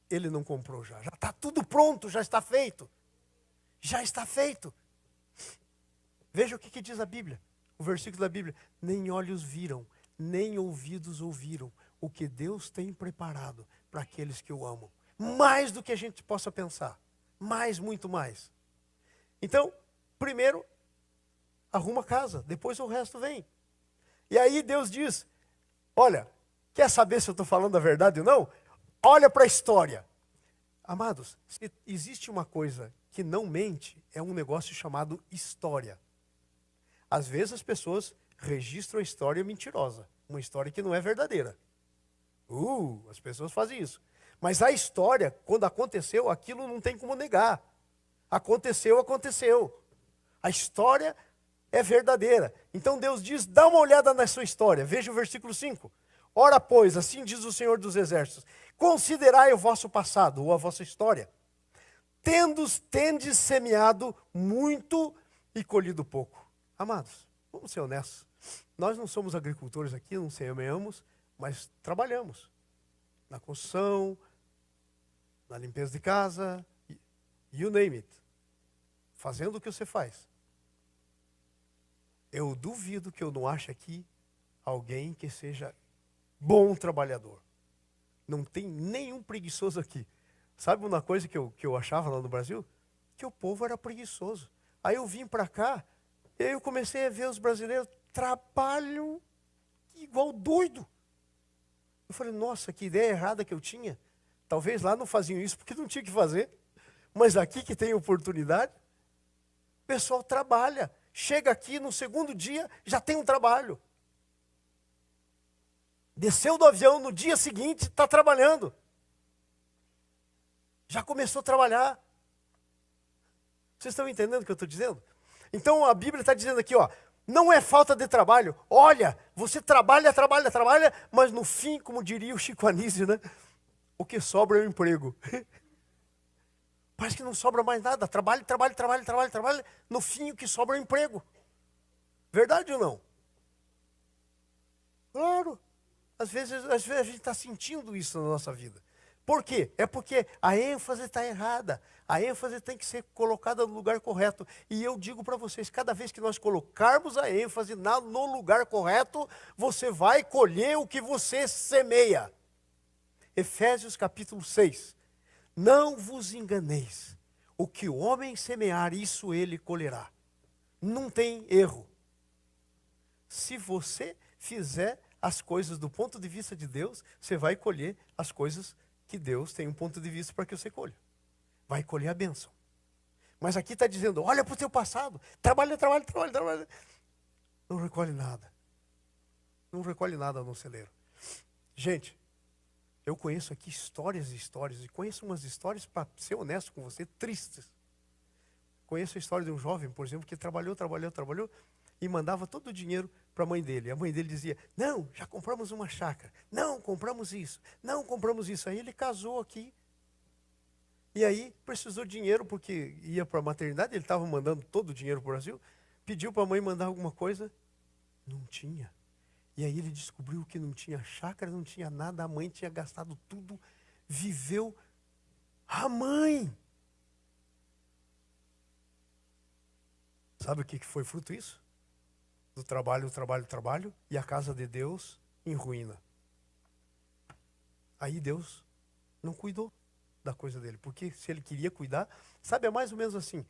ele não comprou já. Já está tudo pronto, já está feito. Já está feito. Veja o que diz a Bíblia. O versículo da Bíblia. Nem olhos viram, nem ouvidos ouviram o que Deus tem preparado para aqueles que o amam. Mais do que a gente possa pensar. Mais, muito mais. Então, primeiro, arruma a casa, depois o resto vem. E aí Deus diz, olha, quer saber se eu estou falando a verdade ou não? Olha para a história. Amados, se existe uma coisa que não mente, é um negócio chamado história. Às vezes as pessoas registram a história mentirosa, uma história que não é verdadeira. As pessoas fazem isso. Mas a história, quando aconteceu, aquilo não tem como negar. Aconteceu, aconteceu. A história é verdadeira. Então Deus diz, dá uma olhada na sua história. Veja o versículo 5. Ora, pois, assim diz o Senhor dos Exércitos, considerai o vosso passado, ou a vossa história. Tendes semeado muito e colhido pouco. Amados, vamos ser honestos. Nós não somos agricultores aqui, não semeamos, mas trabalhamos. Na construção, na limpeza de casa, you name it. Fazendo o que você faz. Eu duvido que eu não ache aqui alguém que seja bom trabalhador. Não tem nenhum preguiçoso aqui. Sabe uma coisa que eu achava lá no Brasil? Que o povo era preguiçoso. Aí eu vim para cá, e aí eu comecei a ver os brasileiros trabalham igual doido. Eu falei, nossa, que ideia errada que eu tinha. Talvez lá não faziam isso porque não tinha que fazer. Mas aqui que tem oportunidade, o pessoal trabalha. Chega aqui no segundo dia, já tem um trabalho. Desceu do avião no dia seguinte, está trabalhando. Já começou a trabalhar. Vocês estão entendendo o que eu estou dizendo? Então a Bíblia está dizendo aqui, ó, não é falta de trabalho. Olha, você trabalha, mas no fim, como diria o Chico Anísio, né? O que sobra é o emprego. Parece que não sobra mais nada. Trabalha. No fim, o que sobra é o emprego. Verdade ou não? Claro. Às vezes a gente está sentindo isso na nossa vida. Por quê? É porque a ênfase está errada. A ênfase tem que ser colocada no lugar correto. E eu digo para vocês, cada vez que nós colocarmos a ênfase no lugar correto, você vai colher o que você semeia. Efésios capítulo 6. Não vos enganeis. O que o homem semear, isso ele colherá. Não tem erro. Se você fizer as coisas do ponto de vista de Deus, você vai colher as coisas que Deus tem um ponto de vista para que você colha. Vai colher a bênção. Mas aqui está dizendo, olha para o teu passado. Trabalha. Não recolhe nada. Não recolhe nada no celeiro. Gente, eu conheço aqui histórias e histórias. E conheço umas histórias, para ser honesto com você, tristes. Conheço a história de um jovem, por exemplo, que trabalhou e mandava todo o dinheiro para a mãe dele. A mãe dele dizia, não, já compramos uma chácara. Não, compramos isso. Aí ele casou aqui. E aí precisou de dinheiro porque ia para a maternidade, ele estava mandando todo o dinheiro para o Brasil. Pediu para a mãe mandar alguma coisa. Não tinha. E aí ele descobriu que não tinha chácara, não tinha nada. A mãe tinha gastado tudo. Viveu a mãe. Sabe o que foi fruto disso? Do trabalho, e a casa de Deus em ruína. Aí Deus não cuidou da coisa dele. Porque se ele queria cuidar, sabe, é mais ou menos assim.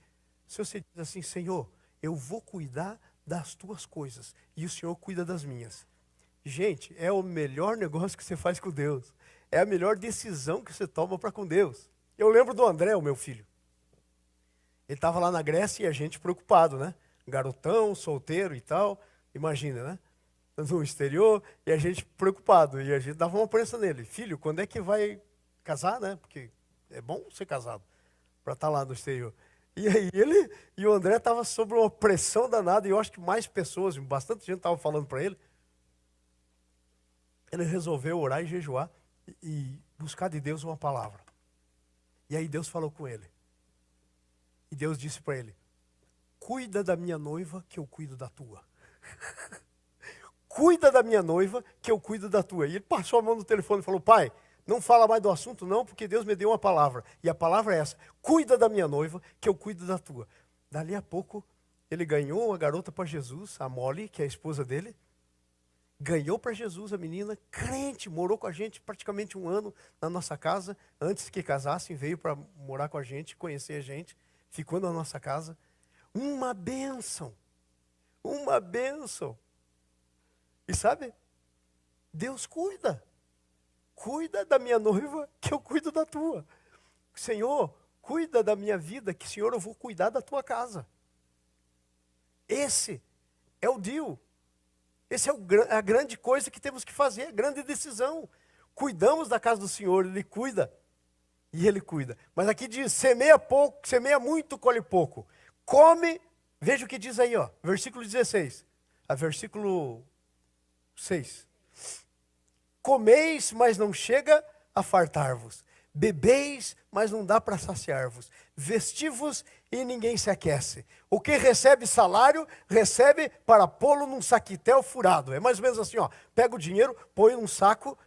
Se você diz assim, Senhor, eu vou cuidar das tuas coisas e o Senhor cuida das minhas. Gente, é o melhor negócio que você faz com Deus. É a melhor decisão que você toma para com Deus. Eu lembro do André, o meu filho. Ele estava lá na Grécia e a gente preocupado, né? Garotão, solteiro e tal. Imagina, né? No exterior, e a gente preocupado. E a gente dava uma prensa nele. Filho, quando é que vai casar, né? Porque é bom ser casado, para estar lá no exterior. E aí ele e o André estavam sob uma pressão danada, e eu acho que mais pessoas, bastante gente estava falando para ele. Ele resolveu orar e jejuar e buscar de Deus uma palavra. E aí Deus falou com ele. E Deus disse para ele, cuida da minha noiva que eu cuido da tua. Cuida da minha noiva que eu cuido da tua. E ele passou a mão no telefone e falou, pai, não fala mais do assunto não, porque Deus me deu uma palavra. E a palavra é essa, cuida da minha noiva que eu cuido da tua. Dali a pouco, ele ganhou uma garota para Jesus, a Molly, que é a esposa dele. Ganhou para Jesus a menina, crente, morou com a gente praticamente 1 ano na nossa casa. Antes que casassem, veio para morar com a gente, conhecer a gente. Ficou na nossa casa. Uma bênção. Uma bênção. E sabe, Deus cuida. Cuida da minha noiva, que eu cuido da tua. Senhor, cuida da minha vida, que, Senhor, eu vou cuidar da tua casa. Esse é o deal. Essa é a grande coisa que temos que fazer, a grande decisão. Cuidamos da casa do Senhor, Ele cuida. E Ele cuida. Mas aqui diz, semeia pouco, semeia muito, colhe pouco. Come, veja o que diz aí, ó, versículo 16. Versículo 6. Comeis, mas não chega a fartar-vos. Bebeis, mas não dá para saciar-vos. Vestivos e ninguém se aquece. O que recebe salário, recebe para pô-lo num saquitel furado. É mais ou menos assim, ó. Pega o dinheiro, põe num saco,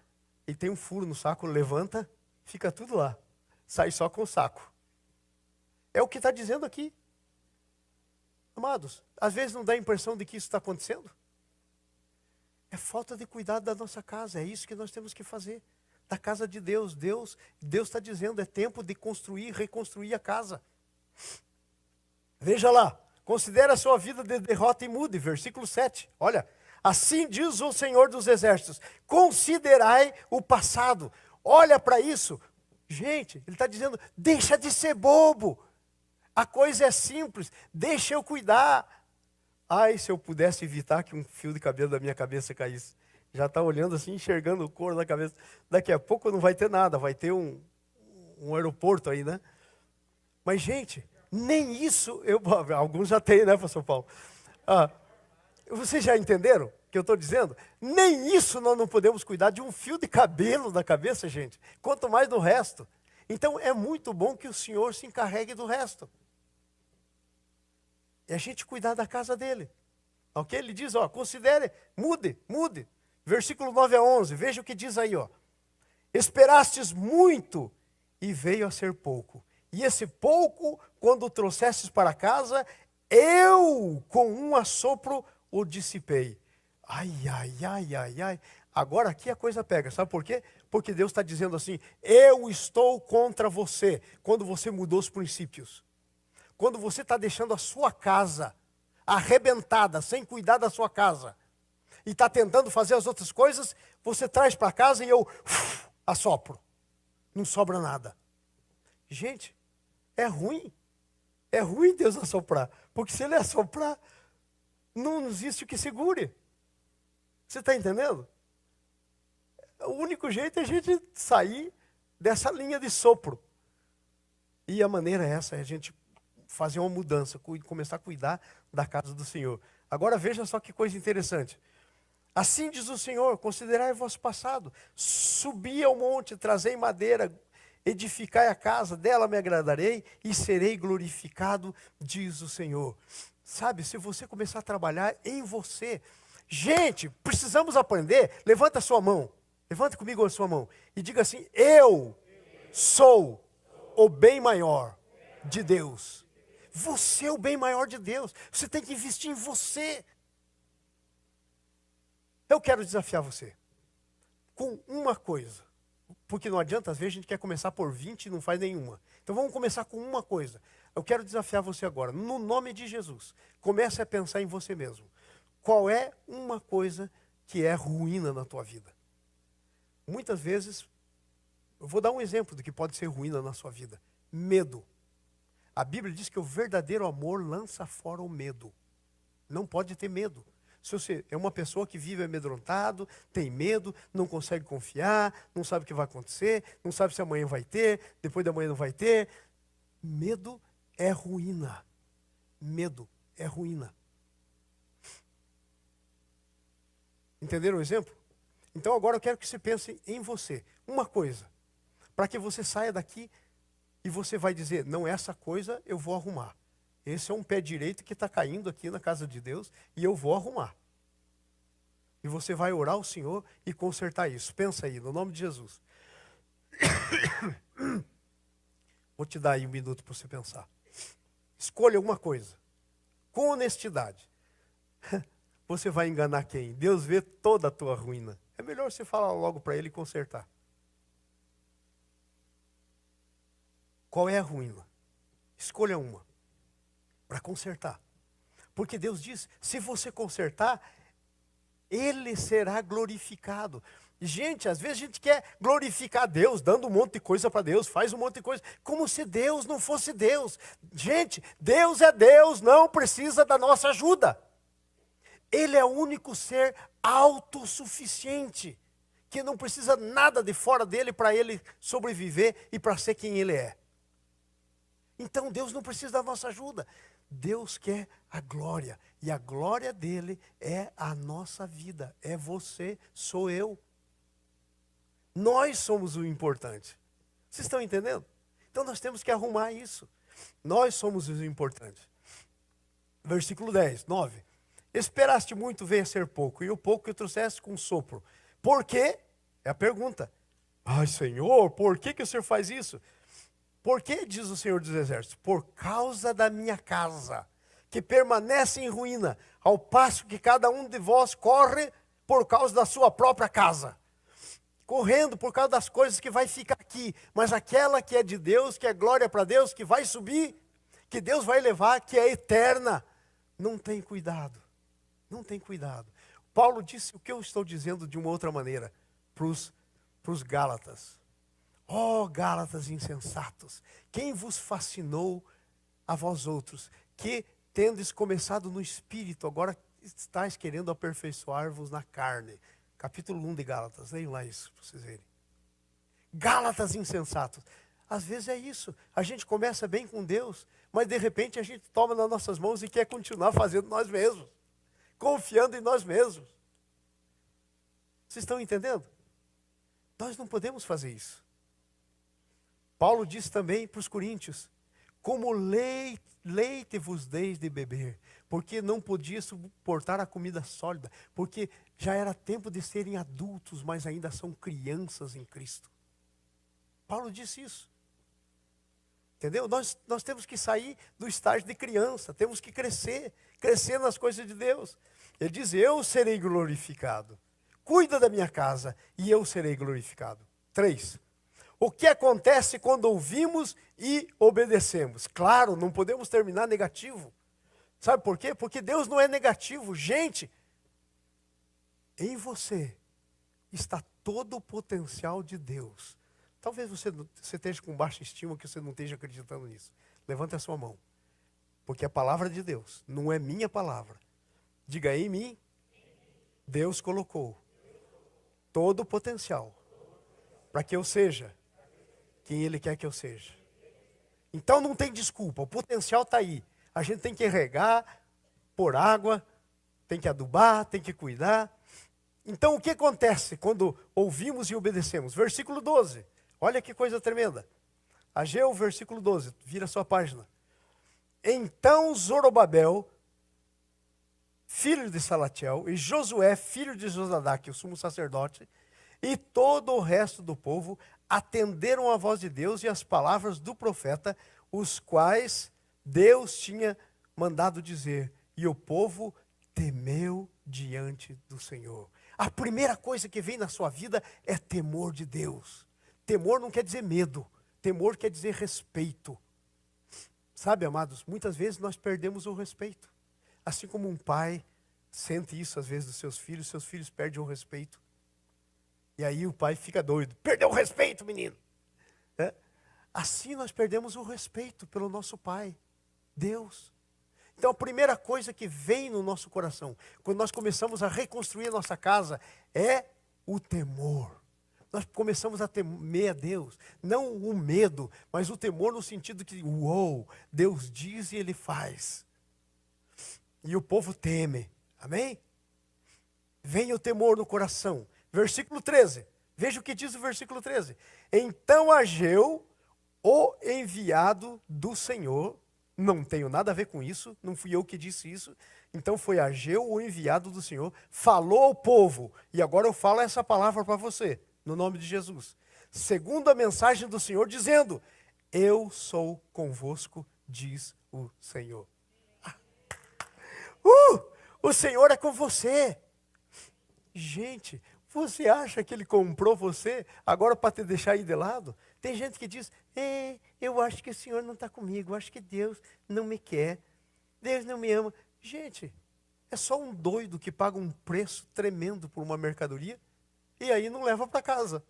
e tem um furo no saco, levanta, fica tudo lá. Sai só com o saco. É o que está dizendo aqui. Amados, às vezes não dá a impressão de que isso está acontecendo? É falta de cuidado da nossa casa, é isso que nós temos que fazer. Da casa de Deus, Deus está dizendo, é tempo de construir, reconstruir a casa. Veja lá, considere a sua vida de derrota e mude, versículo 7. Olha, assim diz o Senhor dos Exércitos, considerai o passado. Olha para isso. Gente, ele está dizendo, deixa de ser bobo. A coisa é simples, deixa eu cuidar. Ai, se eu pudesse evitar que um fio de cabelo da minha cabeça caísse. Já está olhando assim, enxergando o couro da cabeça. Daqui a pouco não vai ter nada, vai ter um aeroporto aí, né? Mas, gente, nem isso, alguns já têm, né, pastor Paulo? Vocês já entenderam o que eu estou dizendo? Nem isso nós não podemos cuidar de um fio de cabelo da cabeça, gente. Quanto mais do resto. Então, é muito bom que o Senhor se encarregue do resto. E a gente cuidar da casa dele. Ok? Ele diz, ó, considere, mude. Versículo 9 a 11, veja o que diz aí, ó. Esperastes muito e veio a ser pouco. E esse pouco, quando o trouxestes para casa, eu com um assopro o dissipei. Ai. Agora aqui a coisa pega, sabe por quê? Porque Deus está dizendo assim, eu estou contra você, quando você mudou os princípios. Quando você está deixando a sua casa arrebentada, sem cuidar da sua casa, e está tentando fazer as outras coisas, você traz para casa e eu assopro. Não sobra nada. Gente, é ruim. É ruim Deus assoprar. Porque se Ele assoprar, não existe o que segure. Você está entendendo? O único jeito é a gente sair dessa linha de sopro. E a maneira é essa, é a gente fazer uma mudança, começar a cuidar da casa do Senhor. Agora veja só que coisa interessante. Assim diz o Senhor, considerai o vosso passado, subi ao monte, trazei madeira, edificai a casa, dela me agradarei e serei glorificado, diz o Senhor. Sabe, se você começar a trabalhar em você, gente, precisamos aprender, levanta a sua mão, levanta comigo a sua mão e diga assim, eu sou o bem maior de Deus. Você é o bem maior de Deus, você tem que investir em você. Eu quero desafiar você com uma coisa, Porque não adianta, às vezes a gente quer começar por 20 e não faz nenhuma. Então vamos começar com uma coisa. Eu quero desafiar você agora, no nome de Jesus. Comece a pensar em você mesmo. Qual é uma coisa que é ruína na tua vida? Muitas vezes, eu vou dar um exemplo do que pode ser ruína na sua vida. Medo. A Bíblia diz que o verdadeiro amor lança fora o medo. Não pode ter medo. Se você é uma pessoa que vive amedrontado, tem medo, não consegue confiar, não sabe o que vai acontecer, não sabe se amanhã vai ter, depois da manhã não vai ter. Medo é ruína. Medo é ruína. Entenderam o exemplo? Então agora eu quero que você pense em você. Uma coisa. Para que você saia daqui e você vai dizer, não, essa coisa eu vou arrumar. Esse é um pé direito que está caindo aqui na casa de Deus e eu vou arrumar. E você vai orar ao Senhor e consertar isso. Pensa aí, no nome de Jesus. Vou te dar aí 1 minuto para você pensar. Escolha uma coisa. Com honestidade. Você vai enganar quem? Deus vê toda a tua ruína. É melhor você falar logo para Ele consertar. Qual é a ruína? Escolha uma. Para consertar. Porque Deus diz, se você consertar, Ele será glorificado. Gente, às vezes a gente quer glorificar Deus, dando um monte de coisa para Deus, faz um monte de coisa, como se Deus não fosse Deus. Gente, Deus é Deus, não precisa da nossa ajuda. Ele é o único ser autossuficiente, que não precisa nada de fora dele para ele sobreviver e para ser quem ele é. Então Deus não precisa da nossa ajuda. Deus quer a glória. E a glória dele é a nossa vida. É você, sou eu. Nós somos o importante. Vocês estão entendendo? Então nós temos que arrumar isso. Nós somos os importantes. Versículo 10, 9. Esperaste muito, venha ser pouco, e o pouco que trouxeste com sopro. Por quê? É a pergunta. Ai, Senhor, por que o Senhor faz isso? Por que, diz o Senhor dos Exércitos? Por causa da minha casa, que permanece em ruína, ao passo que cada um de vós corre por causa da sua própria casa. Correndo por causa das coisas que vai ficar aqui, mas aquela que é de Deus, que é glória para Deus, que vai subir, que Deus vai levar, que é eterna. Não tem cuidado. Não tem cuidado. Paulo disse o que eu estou dizendo de uma outra maneira para os Gálatas. Ó Gálatas insensatos, quem vos fascinou a vós outros, que tendes começado no Espírito, agora estáis querendo aperfeiçoar-vos na carne. Capítulo 1 de Gálatas, leiam lá isso para vocês verem. Gálatas insensatos. Às vezes é isso, a gente começa bem com Deus, mas de repente a gente toma nas nossas mãos e quer continuar fazendo nós mesmos. Confiando em nós mesmos. Vocês estão entendendo? Nós não podemos fazer isso. Paulo diz também para os coríntios, como leite vos deis de beber, porque não podia suportar a comida sólida, porque já era tempo de serem adultos, mas ainda são crianças em Cristo. Paulo disse isso. Entendeu? Nós temos que sair do estágio de criança, temos que crescer nas coisas de Deus. Ele diz, eu serei glorificado. Cuida da minha casa e eu serei glorificado. 3. O que acontece quando ouvimos e obedecemos? Claro, não podemos terminar negativo. Sabe por quê? Porque Deus não é negativo. Gente, em você está todo o potencial de Deus. Talvez você esteja com baixa estima, que você não esteja acreditando nisso. Levante a sua mão. Porque é a palavra de Deus, não é minha palavra. Diga, em mim, Deus colocou todo o potencial para que eu seja quem Ele quer que eu seja. Então não tem desculpa, o potencial está aí. A gente tem que regar, pôr água, tem que adubar, tem que cuidar. Então o que acontece quando ouvimos e obedecemos? Versículo 12, olha que coisa tremenda. Ageu, versículo 12, vira a sua página. Então Zorobabel, filho de Salatiel, e Josué, filho de Josadaque, o sumo sacerdote, e todo o resto do povo atenderam a voz de Deus e as palavras do profeta, os quais Deus tinha mandado dizer. E o povo temeu diante do Senhor. A primeira coisa que vem na sua vida é temor de Deus. temor não quer dizer medo. Temor quer dizer respeito. Sabe, amados, muitas vezes nós perdemos o respeito. Assim como um pai sente isso às vezes dos seus filhos perdem o respeito. E aí o pai fica doido. Perdeu o respeito, menino. Assim nós perdemos o respeito pelo nosso Pai, Deus. Então a primeira coisa que vem no nosso coração, quando nós começamos a reconstruir a nossa casa, é o temor. Nós começamos a temer a Deus, não o medo, mas o temor no sentido que, uou, Deus diz e Ele faz. E o povo teme, amém? Vem o temor no coração. Versículo 13, veja o que diz o versículo 13. Então Ageu, o enviado do Senhor, não tenho nada a ver com isso, não fui eu que disse isso, então foi Ageu, o enviado do Senhor, falou ao povo, e agora eu falo essa palavra para você, no nome de Jesus, segundo a mensagem do Senhor, dizendo, eu sou convosco, diz o Senhor. O Senhor é com você. Gente, você acha que Ele comprou você agora para te deixar aí de lado? Tem gente que diz, eu acho que o Senhor não está comigo, eu acho que Deus não me quer, Deus não me ama. Gente, é só um doido que paga um preço tremendo por uma mercadoria e aí não leva para casa,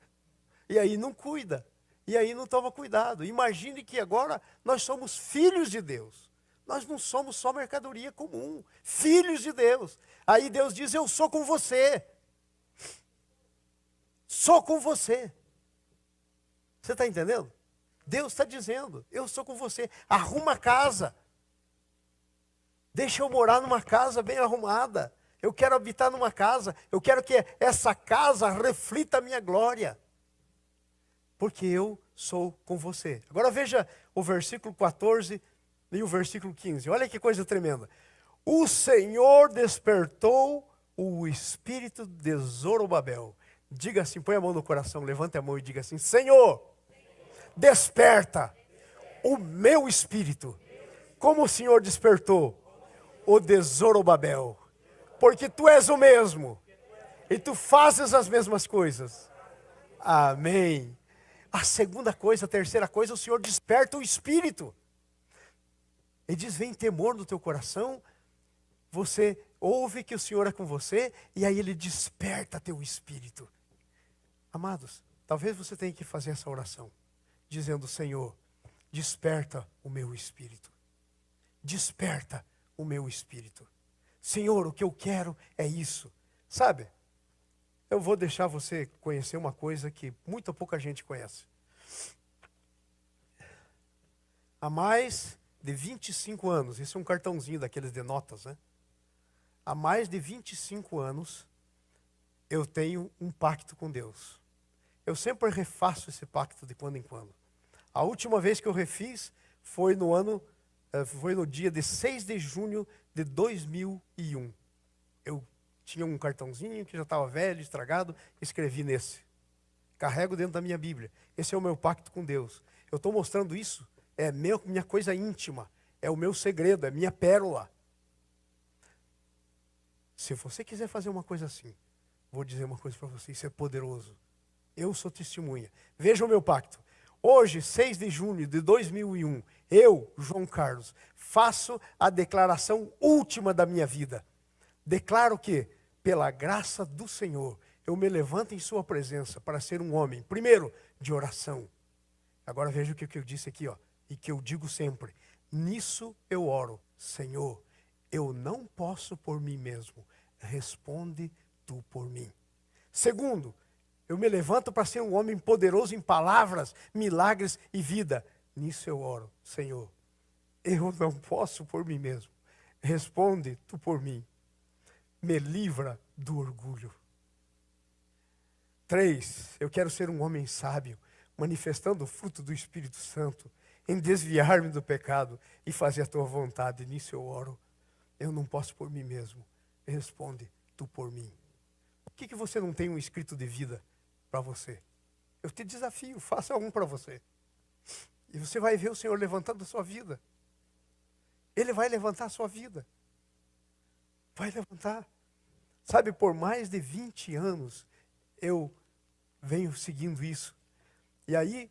e aí não cuida, e aí não toma cuidado. Imagine que agora nós somos filhos de Deus, nós não somos só mercadoria comum, filhos de Deus. Aí Deus diz, eu sou com você, sou com você. Você está entendendo? Deus está dizendo, eu sou com você, arruma a casa. Deixa eu morar numa casa bem arrumada. Eu quero habitar numa casa, eu quero que essa casa reflita a minha glória. Porque eu sou com você. Agora veja o versículo 14 e o versículo 15. Olha que coisa tremenda. O Senhor despertou o espírito de Zorobabel. Diga assim, põe a mão no coração, levante a mão e diga assim, Senhor, desperta o meu espírito, como o Senhor despertou o de Zorobabel, porque tu és o mesmo, e tu fazes as mesmas coisas. Amém. A segunda coisa, a terceira coisa, o Senhor desperta o espírito. Ele diz, vem temor no teu coração, você ouve que o Senhor é com você, e aí Ele desperta teu espírito. Amados, talvez você tenha que fazer essa oração, dizendo, Senhor, desperta o meu espírito. Desperta o meu espírito. Senhor, o que eu quero é isso. Sabe, eu vou deixar você conhecer uma coisa que muito pouca gente conhece. Há mais de 25 anos, esse é um cartãozinho daqueles de notas, né? Há mais de 25 anos, eu tenho um pacto com Deus. Eu sempre refaço esse pacto de quando em quando. A última vez que eu refiz foi no dia de 6 de junho de 2001. Eu tinha um cartãozinho que já estava velho, estragado, escrevi nesse. Carrego dentro da minha Bíblia. Esse é o meu pacto com Deus. Eu estou mostrando isso, é minha coisa íntima, é o meu segredo, é minha pérola. Se você quiser fazer uma coisa assim, vou dizer uma coisa para você, isso é poderoso. Eu sou testemunha. Veja o meu pacto. Hoje, 6 de junho de 2001, eu, João Carlos, faço a declaração última da minha vida. Declaro que, pela graça do Senhor, eu me levanto em sua presença para ser um homem, primeiro, de oração. Agora veja o que eu disse aqui, e que eu digo sempre. Nisso eu oro, Senhor, eu não posso por mim mesmo, responde tu por mim. Segundo, eu me levanto para ser um homem poderoso em palavras, milagres e vida. Nisso eu oro, Senhor, eu não posso por mim mesmo, responde tu por mim. Me livra do orgulho. 3, eu quero ser um homem sábio, manifestando o fruto do Espírito Santo, em desviar-me do pecado e fazer a tua vontade. Nisso eu oro, eu não posso por mim mesmo, responde tu por mim. Por que você não tem um escrito de vida para você? Eu te desafio, faça um para você. E você vai ver o Senhor levantando a sua vida. Ele vai levantar a sua vida. Vai levantar. Sabe, por mais de 20 anos, eu venho seguindo isso. E aí,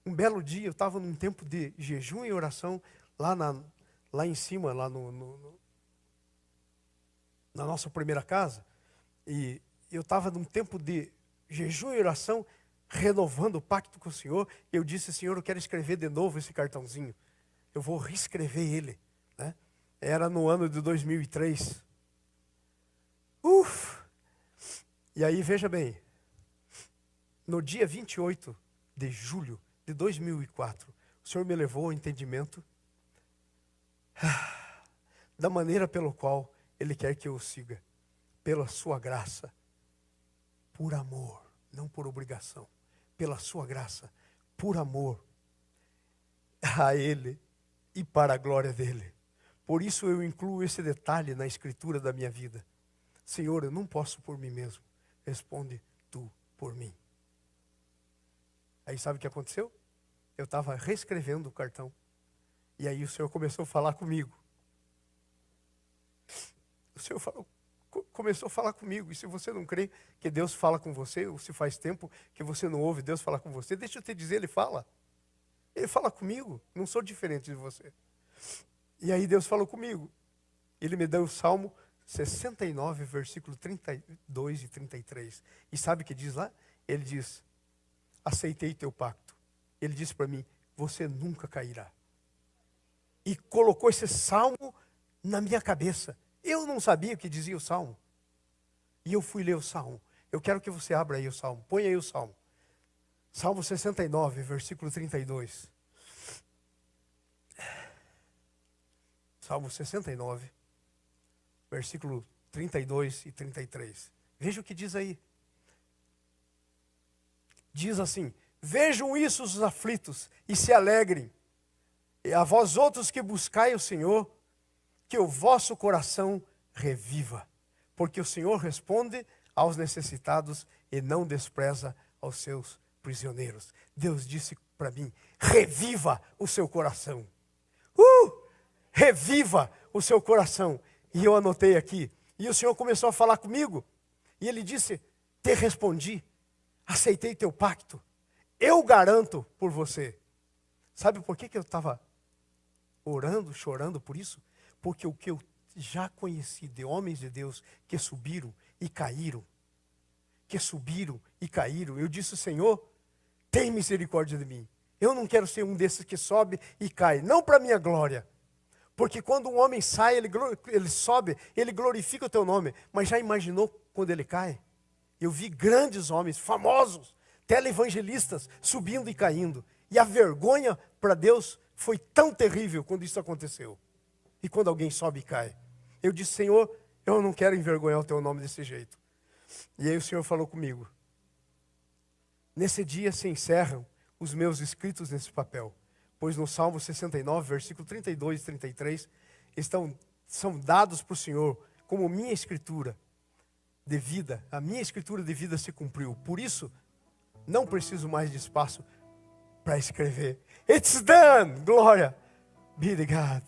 um belo dia, eu estava num tempo de jejum e oração, lá em cima, lá na nossa primeira casa. E eu estava num tempo de jejum e oração, renovando o pacto com o Senhor. E eu disse, Senhor, eu quero escrever de novo esse cartãozinho. Eu vou reescrever ele, né? Era no ano de 2003. E aí, veja bem, no dia 28 de julho de 2004, o Senhor me levou ao entendimento da maneira pelo qual Ele quer que eu o siga. Pela sua graça, por amor, não por obrigação. Pela sua graça, por amor a Ele e para a glória dEle. Por isso eu incluo esse detalhe na escritura da minha vida. Senhor, eu não posso por mim mesmo. Responde tu por mim. Aí sabe o que aconteceu? Eu estava reescrevendo o cartão. E aí o Senhor começou a falar comigo. O Senhor começou a falar comigo. E se você não crê que Deus fala com você, ou se faz tempo que você não ouve Deus falar com você, deixa eu te dizer, Ele fala. Ele fala comigo. Não sou diferente de você. E aí Deus falou comigo. Ele me deu o Salmo 69, versículo 32 e 33. E sabe o que diz lá? Ele diz, aceitei teu pacto. Ele disse para mim, você nunca cairá. E colocou esse salmo na minha cabeça. Eu não sabia o que dizia o salmo. E eu fui ler o salmo. Eu quero que você abra aí o salmo. Põe aí o salmo. Salmo 69, versículo 32. Salmo 69, versículo 32 e 33. Veja o que diz aí. Diz assim, vejam isso os aflitos e se alegrem. E a vós outros que buscai o Senhor, que o vosso coração reviva. Porque o Senhor responde aos necessitados e não despreza aos seus prisioneiros. Deus disse para mim, reviva o seu coração. Reviva o seu coração. E eu anotei aqui. E o Senhor começou a falar comigo. E Ele disse, te respondi. Aceitei teu pacto. Eu garanto por você. Sabe por que eu estava orando, chorando por isso? Porque o que eu já conheci de homens de Deus que subiram e caíram. Que subiram e caíram. Eu disse, Senhor, tem misericórdia de mim. Eu não quero ser um desses que sobe e cai. Não para minha glória. Porque quando um homem sai, ele sobe, ele glorifica o teu nome. Mas já imaginou quando ele cai? Eu vi grandes homens, famosos, televangelistas, subindo e caindo. E a vergonha para Deus foi tão terrível quando isso aconteceu. E quando alguém sobe e cai. Eu disse, Senhor, eu não quero envergonhar o teu nome desse jeito. E aí o Senhor falou comigo. Nesse dia se encerram os meus escritos nesse papel. Pois no Salmo 69, versículo 32 e 33, são dados para o Senhor como minha escritura de vida. A minha escritura de vida se cumpriu. Por isso, não preciso mais de espaço para escrever. It's done! Glória be to God.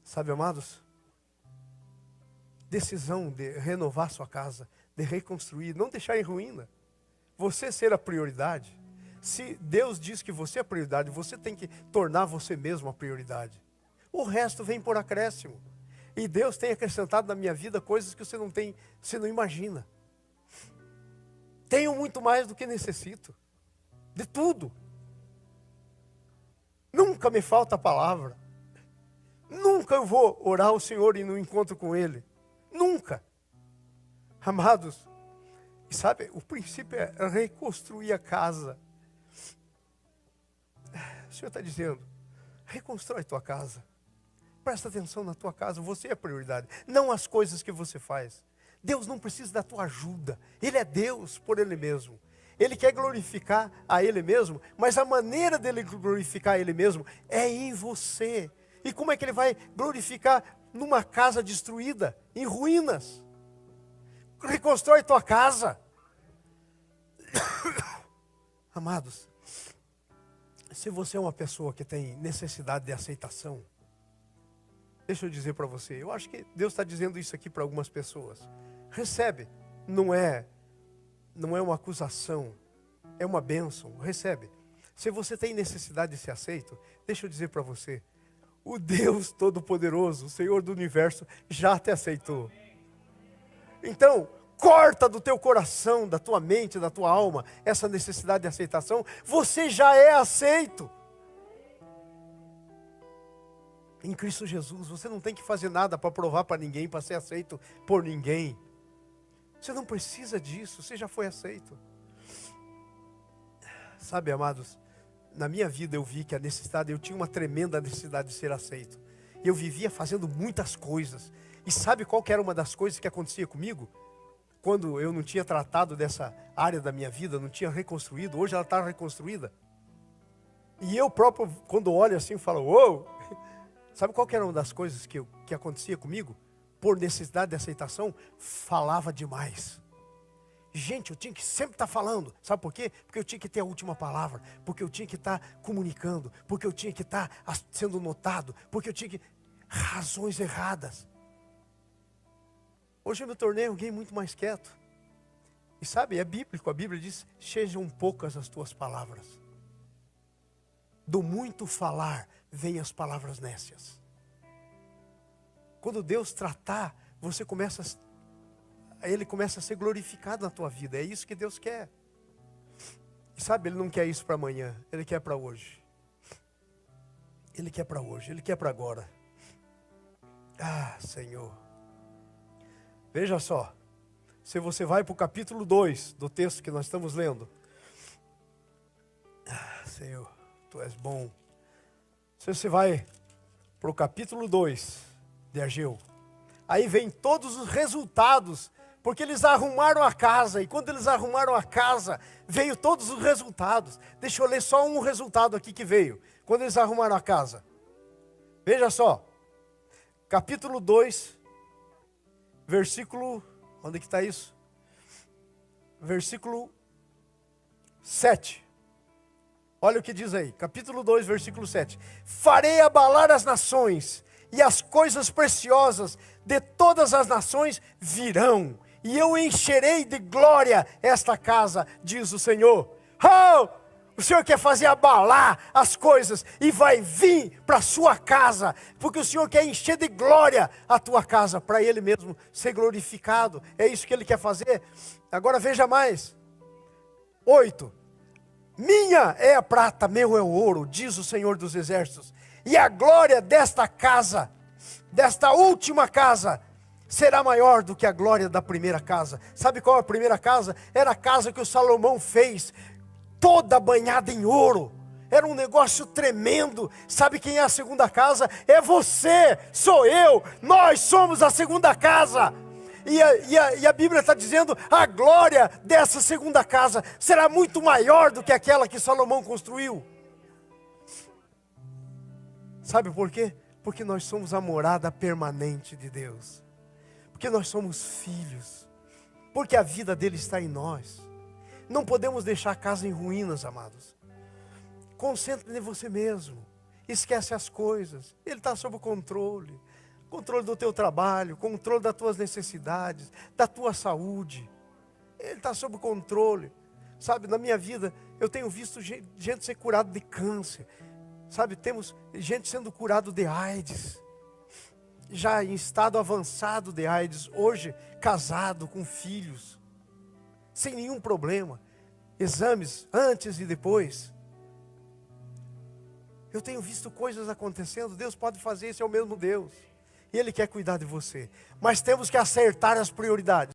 Sabe, amados? Decisão de renovar sua casa, de reconstruir, não deixar em ruína. Você ser a prioridade. Se Deus diz que você é a prioridade, você tem que tornar você mesmo a prioridade. O resto vem por acréscimo. E Deus tem acrescentado na minha vida coisas que você não imagina. Tenho muito mais do que necessito. De tudo. Nunca me falta a palavra. Nunca eu vou orar ao Senhor e no encontro com Ele. Nunca. Amados, e sabe, o princípio é reconstruir a casa. O Senhor está dizendo, reconstrói tua casa. Presta atenção na tua casa, você é a prioridade. Não as coisas que você faz. Deus não precisa da tua ajuda. Ele é Deus por Ele mesmo. Ele quer glorificar a Ele mesmo, mas a maneira dele glorificar a Ele mesmo é em você. E como é que Ele vai glorificar numa casa destruída, em ruínas? Reconstrói tua casa. Amados, se você é uma pessoa que tem necessidade de aceitação, deixa eu dizer para você, eu acho que Deus está dizendo isso aqui para algumas pessoas. Recebe não é uma acusação, é uma bênção. Recebe. Se você tem necessidade de ser aceito, deixa eu dizer para você, o Deus Todo-Poderoso, o Senhor do Universo, já te aceitou. Então, corta do teu coração, da tua mente, da tua alma, essa necessidade de aceitação. Você já é aceito. Em Cristo Jesus, você não tem que fazer nada para provar para ninguém, para ser aceito por ninguém. Você não precisa disso, você já foi aceito. Sabe, amados, na minha vida eu vi que eu tinha uma tremenda necessidade de ser aceito. Eu vivia fazendo muitas coisas. E sabe qual que era uma das coisas que acontecia comigo? Quando eu não tinha tratado dessa área da minha vida, não tinha reconstruído, hoje ela está reconstruída. E eu próprio, quando olho assim, falo, uou! Sabe qual que era uma das coisas que acontecia comigo? Por necessidade de aceitação, falava demais. Gente, eu tinha que sempre estar falando. Sabe por quê? Porque eu tinha que ter a última palavra. Porque eu tinha que estar comunicando. Porque eu tinha que estar sendo notado. Porque eu tinha que... Razões erradas. Hoje eu me tornei alguém muito mais quieto. E sabe, é bíblico. A Bíblia diz, sejam poucas as tuas palavras. Do muito falar, vêm as palavras nécias. Quando Deus tratar, Ele começa a ser glorificado na tua vida. É isso que Deus quer. E sabe, Ele não quer isso para amanhã. Ele quer para hoje. Ele quer para hoje. Ele quer para agora. Ah, Senhor. Veja só. Se você vai para o capítulo 2 do texto que nós estamos lendo. Ah, Senhor, Tu és bom. Se você vai para o capítulo 2 de Ageu. Aí vem todos os resultados. Porque eles arrumaram a casa. E quando eles arrumaram a casa, veio todos os resultados. Deixa eu ler só um resultado aqui que veio. Quando eles arrumaram a casa. Veja só. Capítulo 2. Versículo... Onde que está isso? Versículo 7. Olha o que diz aí. Capítulo 2, versículo 7. Farei abalar as nações. E as coisas preciosas de todas as nações virão. E eu encherei de glória esta casa, diz o Senhor. Oh, o Senhor quer fazer abalar as coisas e vai vir para a sua casa. Porque o Senhor quer encher de glória a tua casa, para Ele mesmo ser glorificado. É isso que Ele quer fazer. Agora veja mais. 8. Minha é a prata, meu é o ouro, diz o Senhor dos Exércitos. E a glória desta casa, desta última casa, será maior do que a glória da primeira casa. Sabe qual é a primeira casa? Era a casa que o Salomão fez, toda banhada em ouro. Era um negócio tremendo. Sabe quem é a segunda casa? É você, sou eu, nós somos a segunda casa. E a Bíblia está dizendo, a glória dessa segunda casa será muito maior do que aquela que Salomão construiu. Sabe por quê? Porque nós somos a morada permanente de Deus. Porque nós somos filhos. Porque a vida dele está em nós. Não podemos deixar a casa em ruínas, amados. Concentre em você mesmo. Esquece as coisas. Ele está sob o controle. Controle do teu trabalho, controle das tuas necessidades, da tua saúde. Ele está sob o controle. Sabe, na minha vida, eu tenho visto gente ser curada de câncer. Sabe, temos gente sendo curado de AIDS. Já em estado avançado de AIDS. Hoje, casado, com filhos. Sem nenhum problema. Exames antes e depois. Eu tenho visto coisas acontecendo. Deus pode fazer, esse é o mesmo Deus. E Ele quer cuidar de você. Mas temos que acertar as prioridades.